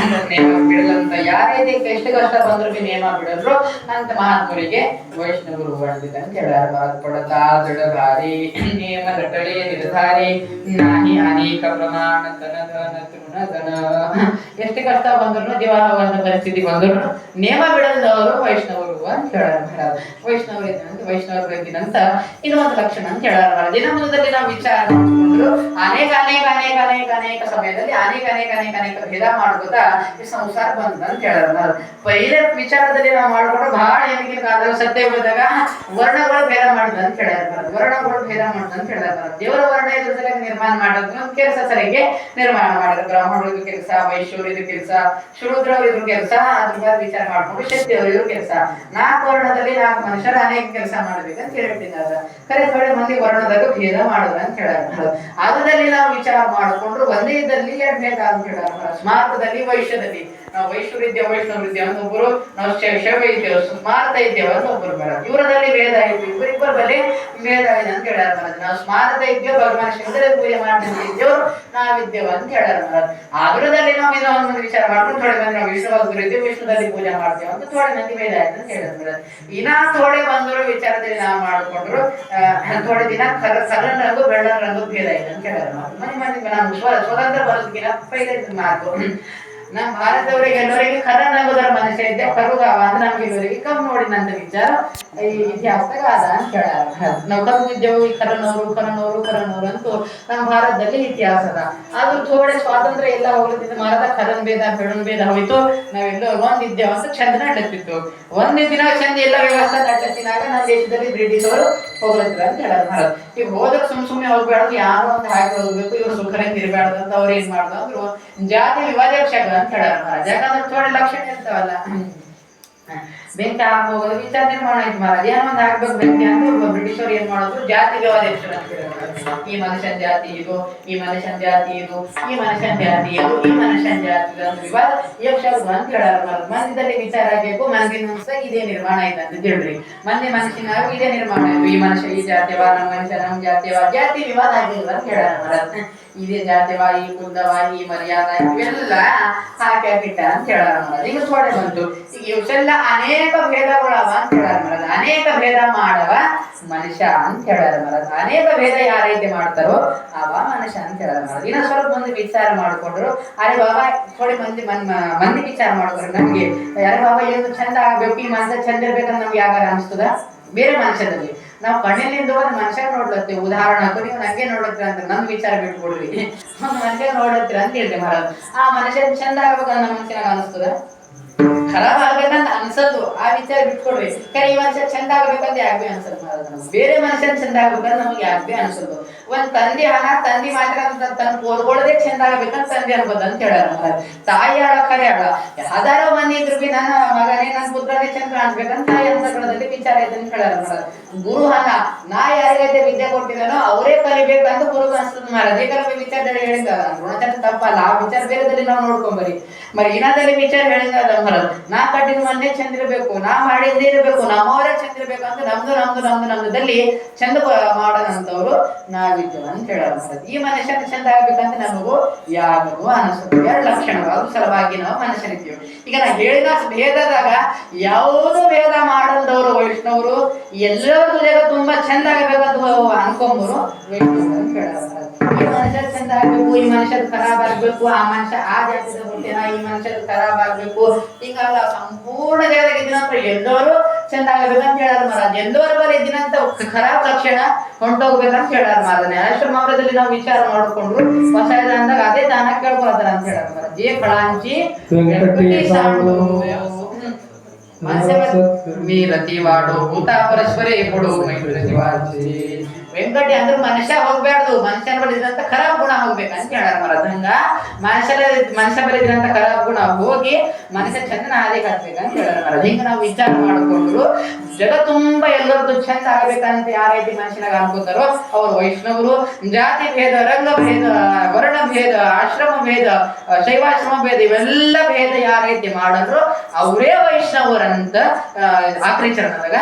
ನೇಮ ಬಿಡಲಂತ ಯಾರೇ ಎಷ್ಟು ಕಷ್ಟ ಬಂದ್ರು ಬಿ ನೇಮ ಬಿಡದ್ರು ಅಂತ ಮಹಾತ್ಮರಿಗೆ ವೈಷ್ಣವರು ಬಂದಿದೆ ಅಂತ ಹೇಳ್ಯಾರ. ಪಡತಾ ದೃಢ ಭಾರಿ ನೇಮ ದಟಳಿ ನಿರ್ಧಾರಿ ನಾಹಿ ಅನೇಕ ಪ್ರಮಾಣ ತನದನ ತೃಣದನ. ಎಷ್ಟು ಕಷ್ಟ ಬಂದ್ರು ದಿವಾಹವಾದ ಪರಿಸ್ಥಿತಿ ಬಂದ್ರು ನೇಮ ಬಿಡದವರು ವೈಷ್ಣವರು ಅಂತ ಹೇಳ್ಯಾರ. ವೈಷ್ಣವರು ಇದ್ದಂತ ವೈಷ್ಣವರು ಬಂದಿನಂತ ಇನ್ನೊಂದು ಲಕ್ಷಣ ಅಂತ ಹೇಳ್ಯಾರ. ದಿನಮೂಲದಲ್ಲಿ ನಾವು ವಿಚಾರ ಮಾಡಿಕೊಂಡು ಅನೇಕ ಅನೇಕ ಅನೇಕ ಅನೇಕ ಅನೇಕ ಸಮಯದಲ್ಲಿ ಅನೇಕ ಅನೇಕ ಅನೇಕ ಅನೇಕ ಭೇದ ಮಾಡ್ಕೋತಾ ಈ ಸಂಸಾರ ಬಂದ ಅಂತ ಹೇಳ್ಯಾರ. ಪೈಲೆ ವಿಚಾರದಲ್ಲಿ ನಾವು ಮಾಡ್ಕೊಂಡು ಬಹಳ ಏನಿಗಿನ ಕಾಲದಲ್ಲಿ ಸತ್ಯ ಹೋದಾಗ ವರ್ಣಗಳು ಭೇದ ಮಾಡುದ ಅಂತ ಹೇಳ್ಯಾರ. ವರ್ಣಗಳು ಭೇದ ಮಾಡುದ ಅಂತ ಹೇಳ್ಯಾರ. ದೇವರ ವರ್ಣ ಇದ್ರ ಸರಿಯಾಗಿ ನಿರ್ಮಾಣ ಮಾಡೋದು ಒಂದು ಕೆಲಸ ಸರಿಗೆ ನಿರ್ಮಾಣ ಮಾಡಿದ್ರು. ಬ್ರಾಹ್ಮಣರು ಇದು ಕೆಲಸ, ವೈಶ್ಯರು ಇದು ಕೆಲಸ, ಶೂದ್ರವರು ಇದ್ರ ಕೆಲಸ, ಅದ್ರ ಬಗ್ಗೆ ವಿಚಾರ ಮಾಡ್ಕೊಂಡು ಕ್ಷತ್ರಿಯವರು ಇದ್ರ ಕೆಲಸ. 4 ವರ್ಣದಲ್ಲಿ 4 ಮನುಷ್ಯರು ಅನೇಕ ಕೆಲಸ ಮಾಡ್ಬೇಕಂತ ಹೇಳ್ಬಿಟ್ಟಿದ್ದಾರೆ. ಖರೆ ಥೋಡೆ ಮಂದಿ ವರ್ಣದಾಗ ಭೇದ ಮಾಡುದ ಅಂತ ಹೇಳ್ಯಾರ. ಅದರಲ್ಲಿ ನಾವು ವಿಚಾರ ಮಾಡಿಕೊಂಡ್ರು ಒಂದೇ ಇದ್ದಲ್ಲಿ ಎರಡು ಭೇದ ಅಂತ ಹೇಳ್ಯಾರ. ಸ್ಮಾರಕದಲ್ಲಿ ವೈಶ್ಯದಲ್ಲಿ ನಾವು ವೈಶ್ವರು ಇದ್ದೇವೆ, ವೈಷ್ಣವರು ಇದ್ದೇವೆ ಅಂತ ಒಬ್ಬರು, ನಾವು ಶೈವ ಇದ್ದೇವೆ, ಸ್ಮಾರಕ ಇದ್ದೇವೆ ಅಂತ ಒಬ್ಬರು ಬೇಡ. ಇವರದಲ್ಲಿ ಭೇದ ಆಯ್ತು, ಇವರಿಬ್ಬರ ಬಳಿ ಭೇದ ಇದೆ ಅಂತ ಹೇಳ್ಯಾರ. ನಾವು ಸ್ಮಾರಕ ಇದ್ದೇವೆ, ಭಗವಾನ್ ಶಂಕರ ಪೂಜೆ ಮಾಡ್ತಿದ್ದೇವೆ, ನಾವಿದ್ದೇವೆ ಅಂತ ಹೇಳ್ಯಾರ. ಅದರದಲ್ಲಿ ನಾವು ಇನ್ನೊಂದು ವಿಚಾರ ಮಾಡ್ಕೊಂಡು ಥೋಡೆ ಮಂದಿ ನಾವು ವಿಷ್ಣು ಭಕ್ತರು ಇದ್ದೇವೆ, ವಿಷ್ಣುದಲ್ಲಿ ಪೂಜೆ ಮಾಡ್ತೇವೆ ಅಂತ ಥೋಡೆ ಮಂದಿ ಭೇದ ಆಯ್ತು ಅಂತ ಹೇಳ್ಯಾರ. ಇನ್ನ ಥೋಡೆ ಬಂದರು ವಿಚಾರದಲ್ಲಿ ನಾವು ಮಾಡ್ಕೊಂಡ್ರು ಥೋಡೆ ದಿನ ಕಲ್ಲನ್ ರಂಗು ಬೆಳ್ಳನ್ ರಂಗು ಭೇದ ಇದೆ ಅಂತ ಹೇಳ್ಯಾರ. ಮನೆ ಮಂದಿ ನಾವು ಸ್ವತಂತ್ರ ಬರೋದಕ್ಕಿಂತ ಪೈಲೆ ಮಾತು ನಮ್ಮ ಭಾರತದವರಿಗೆ ಎಲ್ಲವರಿಗೆ ಖರನಾಗೋದರ ಮನುಷ್ಯ ಇದ್ದೆ ಕರುಗಾವ ಅಂದ್ರೆ ನಮ್ಗೆ ಎಲ್ಲವರಿಗೆ ಕಮ್ಮಿ ನೋಡಿನಂತ ವಿಚಾರ ಈ ಇತಿಹಾಸದಾಗ ಅದ ಅಂತ ಹೇಳ ನಾವು ಕಮ್ಮಿದ್ದೆವು ಈ ಕರನವರು ಅಂತೂ ನಮ್ಮ ಭಾರತದಲ್ಲಿ ಇತಿಹಾಸ ಅದ. ಆದ್ರೂ ಥೋಡೆ ಸ್ವಾತಂತ್ರ್ಯ ಎಲ್ಲ ಹೋಗ್ಲತ್ತಿದ್ದು ಮಾರದ ಖರನ್ ಭೇದ ಬೆಳನ್ ಭೇದ ಹೋಯ್ತು. ನಾವೆಲ್ಲ ಒಂದಿದ್ದೇವೆ ಅಂತ ಚಂದ ನಡತ್ತಿತ್ತು. ಒಂದೇ ದಿನ ಚಂದ ಎಲ್ಲ ವ್ಯವಸ್ಥೆ ನಡತ್ತಿನಾಗ ನಮ್ಮ ದೇಶದಲ್ಲಿ ಬ್ರಿಟಿಷ್ ಅವರು ಹೋಗ್ಲತ್ತಿರ ಅಂತ ಹೇಳೋದು ಭಾರತ. ಈಗ ಹೋದಕ್ಕೆ ಸುಮ್ಮನೆ ಹೋಗ್ಬೇಡ್ದು ಯಾರೋ ಒಂದು ಹಾಕಿ ಹೋಗ್ಬೇಕು ಇವ್ರು ಸುಖರಿಂದ ಇರಬಾರ್ದು ಅಂತ ಅವ್ರು ಏನ್ ಮಾಡ್ದು ಅಂದ್ರು ಜಾತಿ ವಿವಾದೇಶಕ ಅಂತ ಹೇಳೋರು ಮಹಾರಾಜ್. ಯಾಕಂದ್ರೆ ಥೋಡೆ ಲಕ್ಷಣ ಇರ್ತಾವಲ್ಲ ಬೆಂಕಿ ಹಾಕೋದು ವಿಚಾರ ನಿರ್ಮಾಣ ಆಯ್ತು ಮಹಾರಾಜ್. ಏನೋ ಒಂದು ಹಾಕ್ಬೇಕು ಬೆಂಕಿ ಅಂದ್ರೆ ಬ್ರಿಟಿಷರು ಏನ್ ಮಾಡೋದು ಜಾತಿ ವಿವಾದೇಶರು ಅಂತ ಹೇಳೋರು. ಈ ಮನುಷ್ಯನ ಜಾತಿ ಇದು, ಈ ಮನುಷ್ಯನ ಜಾತಿ ಇದು, ಈ ಮನುಷ್ಯನ ಜಾತಿ ಇದು, ಈ ಮನುಷ್ಯನ ಜಾತಿ ಇದು ಅಂತ ವಿವಾದ ಯಕ್ಷರು ಅಂತ ಹೇಳೋರು. ಮಂದಿದಲ್ಲಿ ವಿಚಾರ ಆಗಬೇಕು ಮಂದಿನ ಇದೇ ನಿರ್ಮಾಣ ಆಯ್ತು ಅಂತ ಹೇಳ್ರಿ. ಮಂದಿ ಮನುಷ್ಯನಾಗ ಇದೇ ನಿರ್ಮಾಣ ಆಯ್ತು. ಈ ಮನುಷ್ಯ ಈ ಜಾತಿವಾ, ನಮ್ಮ ಮನುಷ್ಯ ನಮ್ಮ ಜಾತಿವಾ, ಜಾತಿ ವಿವಾದ ಆಗಿಲ್ಲ ಅಂತ ಹೇಳೋರು. ಇದೇ ಜಾತಿವಾ, ಈ ಕುಂದವಾ, ಈ ಮರ್ಯಾದ ಇವೆಲ್ಲ ಹಾಕಿಟ್ಟ ಅಂತ ಹೇಳೋರು. ಈಗ ಥೋಡೆ ಬಂತು. ಈಗ ಇವೆಲ್ಲ ಅನೇಕ ಭೇದಗಳವ ಅಂತ ಹೇಳೋರು. ಅನೇಕ ಭೇದ ಮಾಡವ ಮನುಷ್ಯ ಅಂತ ಹೇಳೋರು. ಅನೇಕ ಭೇದ ಯಾರೈತೆ ಮಾಡ್ತಾರೋ ಅವ ಮನುಷ್ಯ ಅಂತ ಹೇಳೋರು. ಇನ್ನ ಸ್ವಲ್ಪ ಮಂದಿ ವಿಚಾರ ಮಾಡ್ಕೊಂಡ್ರು. ಅರೆ ಬಾಬಾ ಥೋಡೆ ಮಂದಿ ವಿಚಾರ ಮಾಡ್ಕೊಂಡ್ರು. ನಮ್ಗೆ ಅರೆ ಬಾಬಾ ಏನು ಚಂದ ಆಗ್ಬೇಕು, ಈ ಮನುಷ್ಯ ಚಂದ ಇರ್ಬೇಕಂತ ನಮ್ಗೆ ಯಾವಾಗ ಅನಿಸ್ತದ? ಬೇರೆ ಮನುಷ್ಯದಲ್ಲಿ ನಾವು ಕಣ್ಣಿನಿಂದ ಒಂದು ಮನುಷ್ಯ ನೋಡ್ಲತ್ತೀವಿ. ಉದಾಹರಣೆ ನೀವು ನಂಗೆ ನೋಡತ್ತೀರ ಅಂತ ನನ್ ವಿಚಾರ ಬಿಟ್ಕೊಡ್ರಿ. ಒಂದು ಮನುಷ್ಯ ನೋಡತ್ತೀರ ಅಂತ ಹೇಳ್ತೇವೆ ಮಹಾರಾಜ್. ಆ ಮನುಷ್ಯ ಚಂದ ಆಗ್ಬೇಕಂತ ನಮ್ಮ ಮನುಷ್ಯನಾಗ ಅನಿಸ್ತದ? ಖರಾಬ್ ಆಗ್ಬೇಕಂತ ಅನ್ಸತ್ತು. ಆ ವಿಚಾರ ಬಿಟ್ಕೊಡ್ರಿ. ಕರೆ ಈ ಮನುಷ್ಯ ಚಂದ ಆಗ್ಬೇಕಂತ ಯಾಕೆ ಅನ್ಸತ್ ಮಹಾರಾಜ್? ಬೇರೆ ಮನುಷ್ಯನ್ ಚಂದ ಆಗ್ಬೇಕಂತ ನಮ್ಗೆ ಯಾಕೆ ಅನ್ಸತ್ತು? ಒಂದ್ ತಂದೆ ತಂದಿ ಮಾತ್ರ ತನ್ನ ಕೋರ್ಗೊಳದೇ ಚಂದ ಆಗ್ಬೇಕಂತ ತಂದೆ ಅನ್ಬೋದು ಅಂತ ಹೇಳಾರ ಮಹಾರಾಜ್. ತಾಯಿ ಆಳ ಖರೆ ಆಳ ಹದಾರೋ ಮಂದಿ ಇದ್ರು ಬಿ ನನ್ನ ಮಗನೇ ನನ್ನ ಪುತ್ರನೇ ಚಂದ ಕಾಣಿಸ್ಬೇಕಂತ ತಾಯಿ ಅಂತರದಲ್ಲಿ ವಿಚಾರ ಐತೆ ಅಂತ ಹೇಳಾರ ಮಹಾರಾಜ್. ಗುರು ನಾ ಯಾರಿಗೈತೆ ವಿದ್ಯೆ ಕೊಟ್ಟಿದ್ದಾನೋ ಅವರೇ ಕಲಿಬೇಕಂತ ಗುರುಗ ಅನ್ಸ್ತದ ಮಹಾರಾಜ್. ಈಗ ನಮಗೆ ವಿಚಾರದಲ್ಲಿ ಹೇಳಿದಾಗ ಗುಣಚಂದ ತಪ್ಪಲ್ಲ. ಆ ವಿಚಾರ ಬೇರೆದಲ್ಲಿ ನಾವು ನೋಡ್ಕೊಂಬರಿ. మరి ಇನಾದಲ್ಲಿ ವಿಚಾರ ಹೇಳಿದ ಮಹಾರಾಜ್. ನಾ ಕಟ್ಟಿದ ಮನೆ ಚಂದ ಇರಬೇಕು, ನಾ ಮಾಡಿದ್ದೇ ಇರಬೇಕು, ನಮ್ಮವರೇ ಚಂದ ಇರ್ಬೇಕು ಅಂತ ನಮ್ದಲ್ಲಿ ಚಂದ ಮಾಡೋಣಂತವ್ರು ನಾವಿದ್ದೇವೆ ಅಂತ ಹೇಳೋರು ಮಹಾರಾಜ್. ಈ ಮನುಷ್ಯನ ಚಂದ ಆಗ್ಬೇಕಂತ ನಮಗೂ ಯಾರಿಗೂ ಅನಿಸುತ್ತೆ. ಎರಡು ಲಕ್ಷಣಗಳು ಸಲುವಾಗಿ ನಾವು ಮನುಷ್ಯನಿದ್ದೀವಿ. ಈಗ ನಾ ಹೇಳಿದ ಭೇದದಾಗ ಯಾವುದೋ ಭೇದ ಮಾಡಲ್ದವರು ವೈಷ್ಣವರು ಎಲ್ಲರಿಗೂ ಜಗ ತುಂಬಾ ಚಂದ ಆಗಬೇಕಂತ ಅನ್ಕೊಂಬರು ವೈಷ್ಣವರು ಅಂತ ಹೇಳೋರು ಮಹಾರಾಜ್. ಈ ಮನುಷ್ಯ ಚಂದ ಆಗ್ಬೇಕು, ಈ ಮನುಷ್ಯದ ಖರಾಬ್ ಆಗ್ಬೇಕು, ಆ ಮನುಷ್ಯ ಆ ಜಾತಿದ ಹುಟ್ಟಿನ, ಈ ಮನುಷ್ಯದ ಖರಾಬ್ ಆಗ್ಬೇಕು ಹಿಂಗಲ್ಲ. ಸಂಪೂರ್ಣ ಜಗದಾಗ ಇದ್ದಿನಂತ ಎಲ್ಲರೂ ಚಂದ ಆಗಬೇಕಂತ ಹೇಳಾರ ಮಹಾರಾಜ್. ಎಲ್ಲರೂ ಬರೀ ಇದ್ದಿನಂತ ಖರಾಬ್ ಲಕ್ಷಣ ಹೊಂಟೋಗ್ಬೇಕಂತ ಹೇಳಾರ ಮಹಾರಾಜ್. ನ್ಯಾಯಾಶ್ರಮ ಅವರದಲ್ಲಿ ನಾವು ವಿಚಾರ ಮಾಡ್ಕೊಂಡ್ರು ಹೊಸ ಅಂದಾಗ ಅದೇ ದಾನ ಕೇಳ್ಕೊಳ್ತಾರ ಅಂತ ಹೇಳಾರ ಮಹಾರಾಜ್. ಜೇ ಫಳಾಂಚಿ ಮೀರತಿ ವಾಡು ಭೂತ ಪರಸ್ಪರೇ ಕೊಡು ಮೈರತಿ ವಾಚಿ. ವೆಂಕಟಿ ಅಂದ್ರೆ ಮನುಷ್ಯ ಹೋಗ್ಬಾರ್ದು, ಮನುಷ್ಯನ ಬಲಿದಂತ ಖರಾಬ್ ಗುಣ ಹೋಗ್ಬೇಕಂತ ಹೇಳಾರ ಮಹಾರಾಜ್. ಹಂಗ ಮನುಷ್ಯ ಬಲಿದಂತ ಖರಾಬ್ ಗುಣ ಹೋಗಿ ಮನುಷ್ಯ ಚಂದನ ಹಾದಿ ಕಟ್ಬೇಕಂತ ಹೇಳಾರ ಮಹಾರಾಜ್. ಹಿಂಗ ನಾವು ವಿಚಾರ ಮಾಡ್ಕೊಂಡ್ರು ಜಗ ತುಂಬಾ ಎಲ್ಲರದ್ದು ಚಂದ ಆಗ್ಬೇಕಂತ ಯಾರೈತಿ ಮನುಷ್ಯನಾಗ ಅನ್ಕೋತಾರೋ ಅವ್ರು ವೈಷ್ಣವರು. ಜಾತಿ ಭೇದ, ರಂಗ ಭೇದ, ವರ್ಣ ಭೇದ, ಆಶ್ರಮ ಭೇದ, ಶೈವಾಶ್ರಮ ಭೇದ ಇವೆಲ್ಲ ಭೇದ ಯಾರೈತಿ ಮಾಡಿದ್ರು ಅವರೇ ವೈಷ್ಣವರಂತ ಆಕೃಚರಣದಾಗ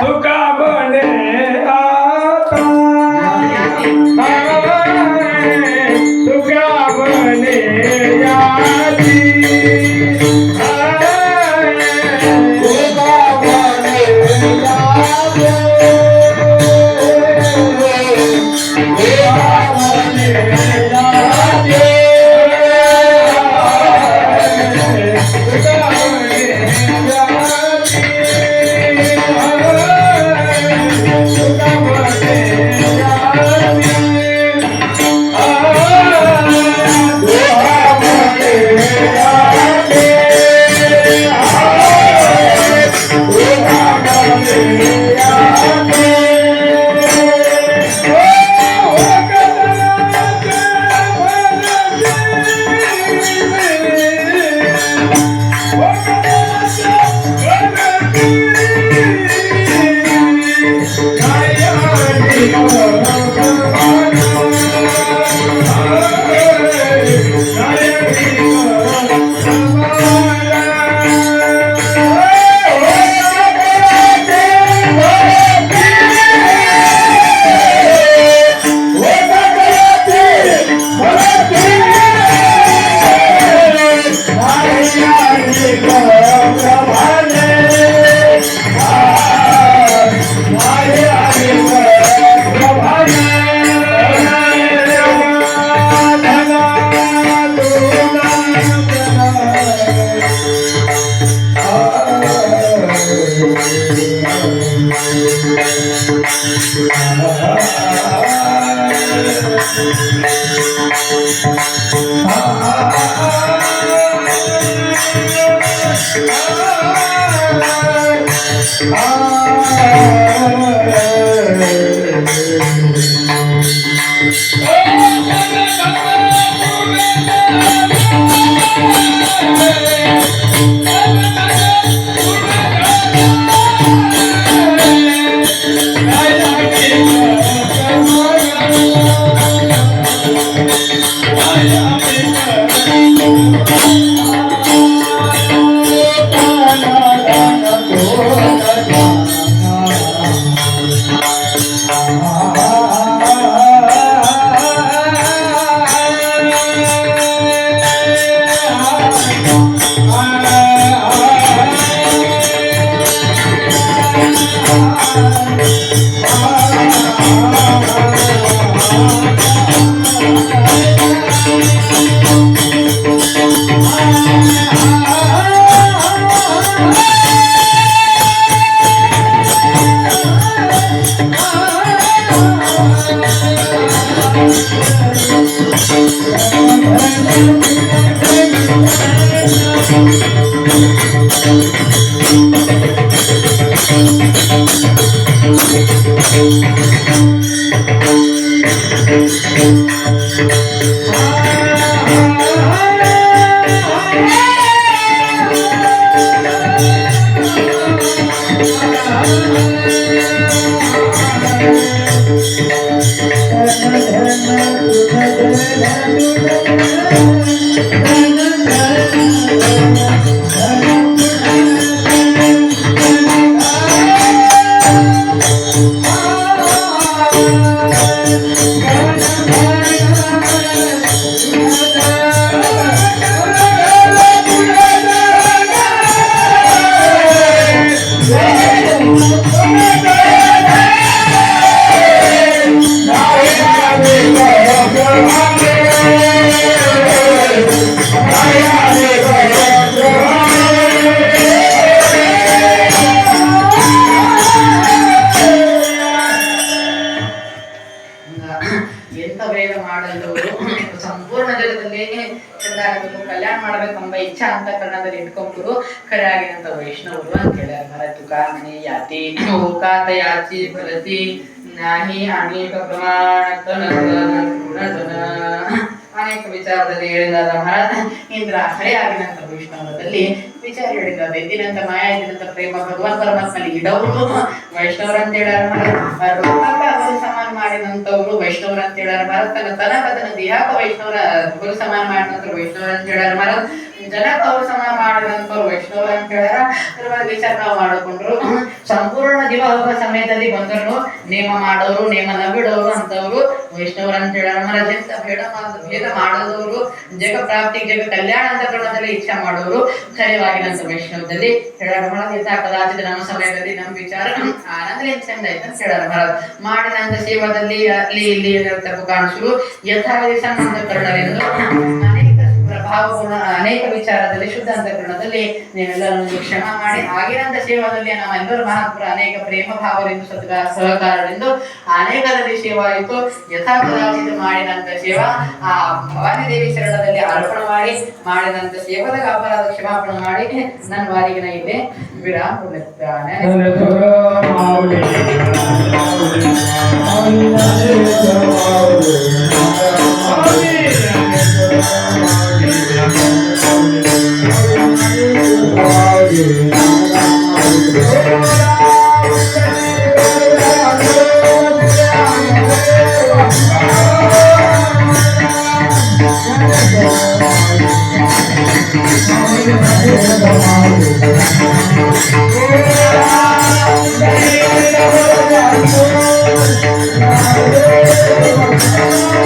ಎಂತ ಬೇಗ ಮಾಡಲು ಸಂಪೂರ್ಣ ಜಗದಲ್ಲಿ ಚಂದಾಗಬೇಕು ಕಲ್ಯಾಣ ಮಾಡಬೇಕೆಂಬ ಇಚ್ಛಾ ಅಂತಃಕರಣದಲ್ಲಿ ಇಟ್ಕೊಂಡ್ರು ಖರೆ ಆಗಿದಂತ ವೈಷ್ಣವರು ಅಂತ ಹೇಳ್ಯಾರ. ಮರತು ಕಾಮನೆ ಯಾತಿ ಕಾತ ಯಾಚಿ ಫಲತಿ ನಾಹಿ ಅನೇಕ ಪ್ರಮಾಣ ಅನೇಕ ವಿಚಾರದಲ್ಲಿ ಹೇಳಿದಾದ ಮಹಾರಾಜ ಇಂದ್ರ ಖರೆ ಆಗಿದಂತ ವೈಷ್ಣವರಲ್ಲಿ ವಿಚಾರ ಹೇಳಿದ್ದಾರೆ. ಎದ್ದಿನಂತ ಮಾಯಾ ಎದ್ದಿನಂತ ಪ್ರೇಮ ಭಗವಾನ್ ಪರಮಾತ್ಮನಿಗೆ ಇಡವರು ವೈಷ್ಣವರ ಅಂತ ಹೇಳ್ಯಾರ. ಸಮಾನ ಮಾಡಿದಂತವ್ರು ವೈಷ್ಣವರ ಅಂತ ಹೇಳ್ಯಾರ. ಭರತನ ತನಕದನ ದೇಹಕ ವೈಷ್ಣವರ ಗುರು ಸಮಾನ ಮಾಡಿದಂತ ವೈಷ್ಣವರ ಅಂತ ಹೇಳ್ಯಾರ. ಜನಕ್ಕೆ ಅವ್ರು ಸಮಾನ ಮಾಡಿದಂತವ್ರು ವೈಷ್ಣವರ ಅಂತ ಹೇಳ್ಯಾರ. ಅದ್ರ ಬಗ್ಗೆ ವಿಚಾರ ನಾವು ಮಾಡಿಕೊಂಡ್ರು ಸಂಪೂರ್ಣ ಜೀವ ಹೋಗೋ ಸಮಯದಲ್ಲಿ ಬಂದರು ನೇಮ ಮಾಡೋರು ನೇಮನ ಬಿಡೋರು ಅಂತವ್ರು ವೈಷ್ಣವರ ಅಂತ ಹೇಳ್ಯಾರ. ಭೇದ ಮಾಡದವರು ಜಗ ಪ್ರಾಪ್ತಿ ಜಗ ಕಲ್ಯಾಣ ಅಂತ ಕ್ರಮದಲ್ಲಿ ಇಚ್ಛಾ ಮಾಡೋರು ಖರೇವಾಗಿನಂತ ವೈಷ್ಣವದಲ್ಲಿ ಹೇಳ್ಯಾರ. ಕದಾಚಿತ ನಮ್ಮ ಸಮಯದಲ್ಲಿ ನಮ್ಮ ವಿಚಾರ ಆನಂದ ಚಂದ ಆಯ್ತು ಅಂತ ಹೇಳ್ಯಾರ. ಮಾಡಿದಂತ ಸೇವಾದಲ್ಲಿ ಅಲ್ಲಿ ಇಲ್ಲಿ ತಪ್ಪು ಕಾಣಿಸಲು ಯಥಾವಿಧಿ ಸಂಬಂಧಕರಣವೆಂದು ಪ್ರಭಾವಪೂರ್ಣ ಅನೇಕ ವಿಚಾರದಲ್ಲಿ ಶುದ್ಧ ಅಂತಃಕರಣದಲ್ಲಿ ನೀವೆಲ್ಲರನ್ನು ಕ್ಷಮ ಮಾಡಿ ಆಗಿರಂತ ಸೇವಾದಲ್ಲಿ ನಾವೆಲ್ಲರೂ ಮಹಾತ್ಮರ ಅನೇಕ ಪ್ರೇಮ ಭಾವದಿಂದ ಸಹಕಾರದಿಂದ ಅನೇಕರಲ್ಲಿ ಸೇವಾ ಆಯಿತು. ಯಥಾಕದಾಚಿತ ಮಾಡಿದಂತ ಸೇವಾ ಆ ಭವಾನಿ ದೇವಿ ಶರಣದಲ್ಲಿ ಅರ್ಪಣೆ ಮಾಡಿ ಮಾಡಿದಂತ ಸೇವಾದಾಗ ಅಪರಾಧ ಕ್ಷಮಾಪಣೆ ಮಾಡಿ ನನ್ನ ವಾರಿಗಿನ ಇದೆ ವಿರಾಮ. Oh,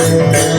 Oh,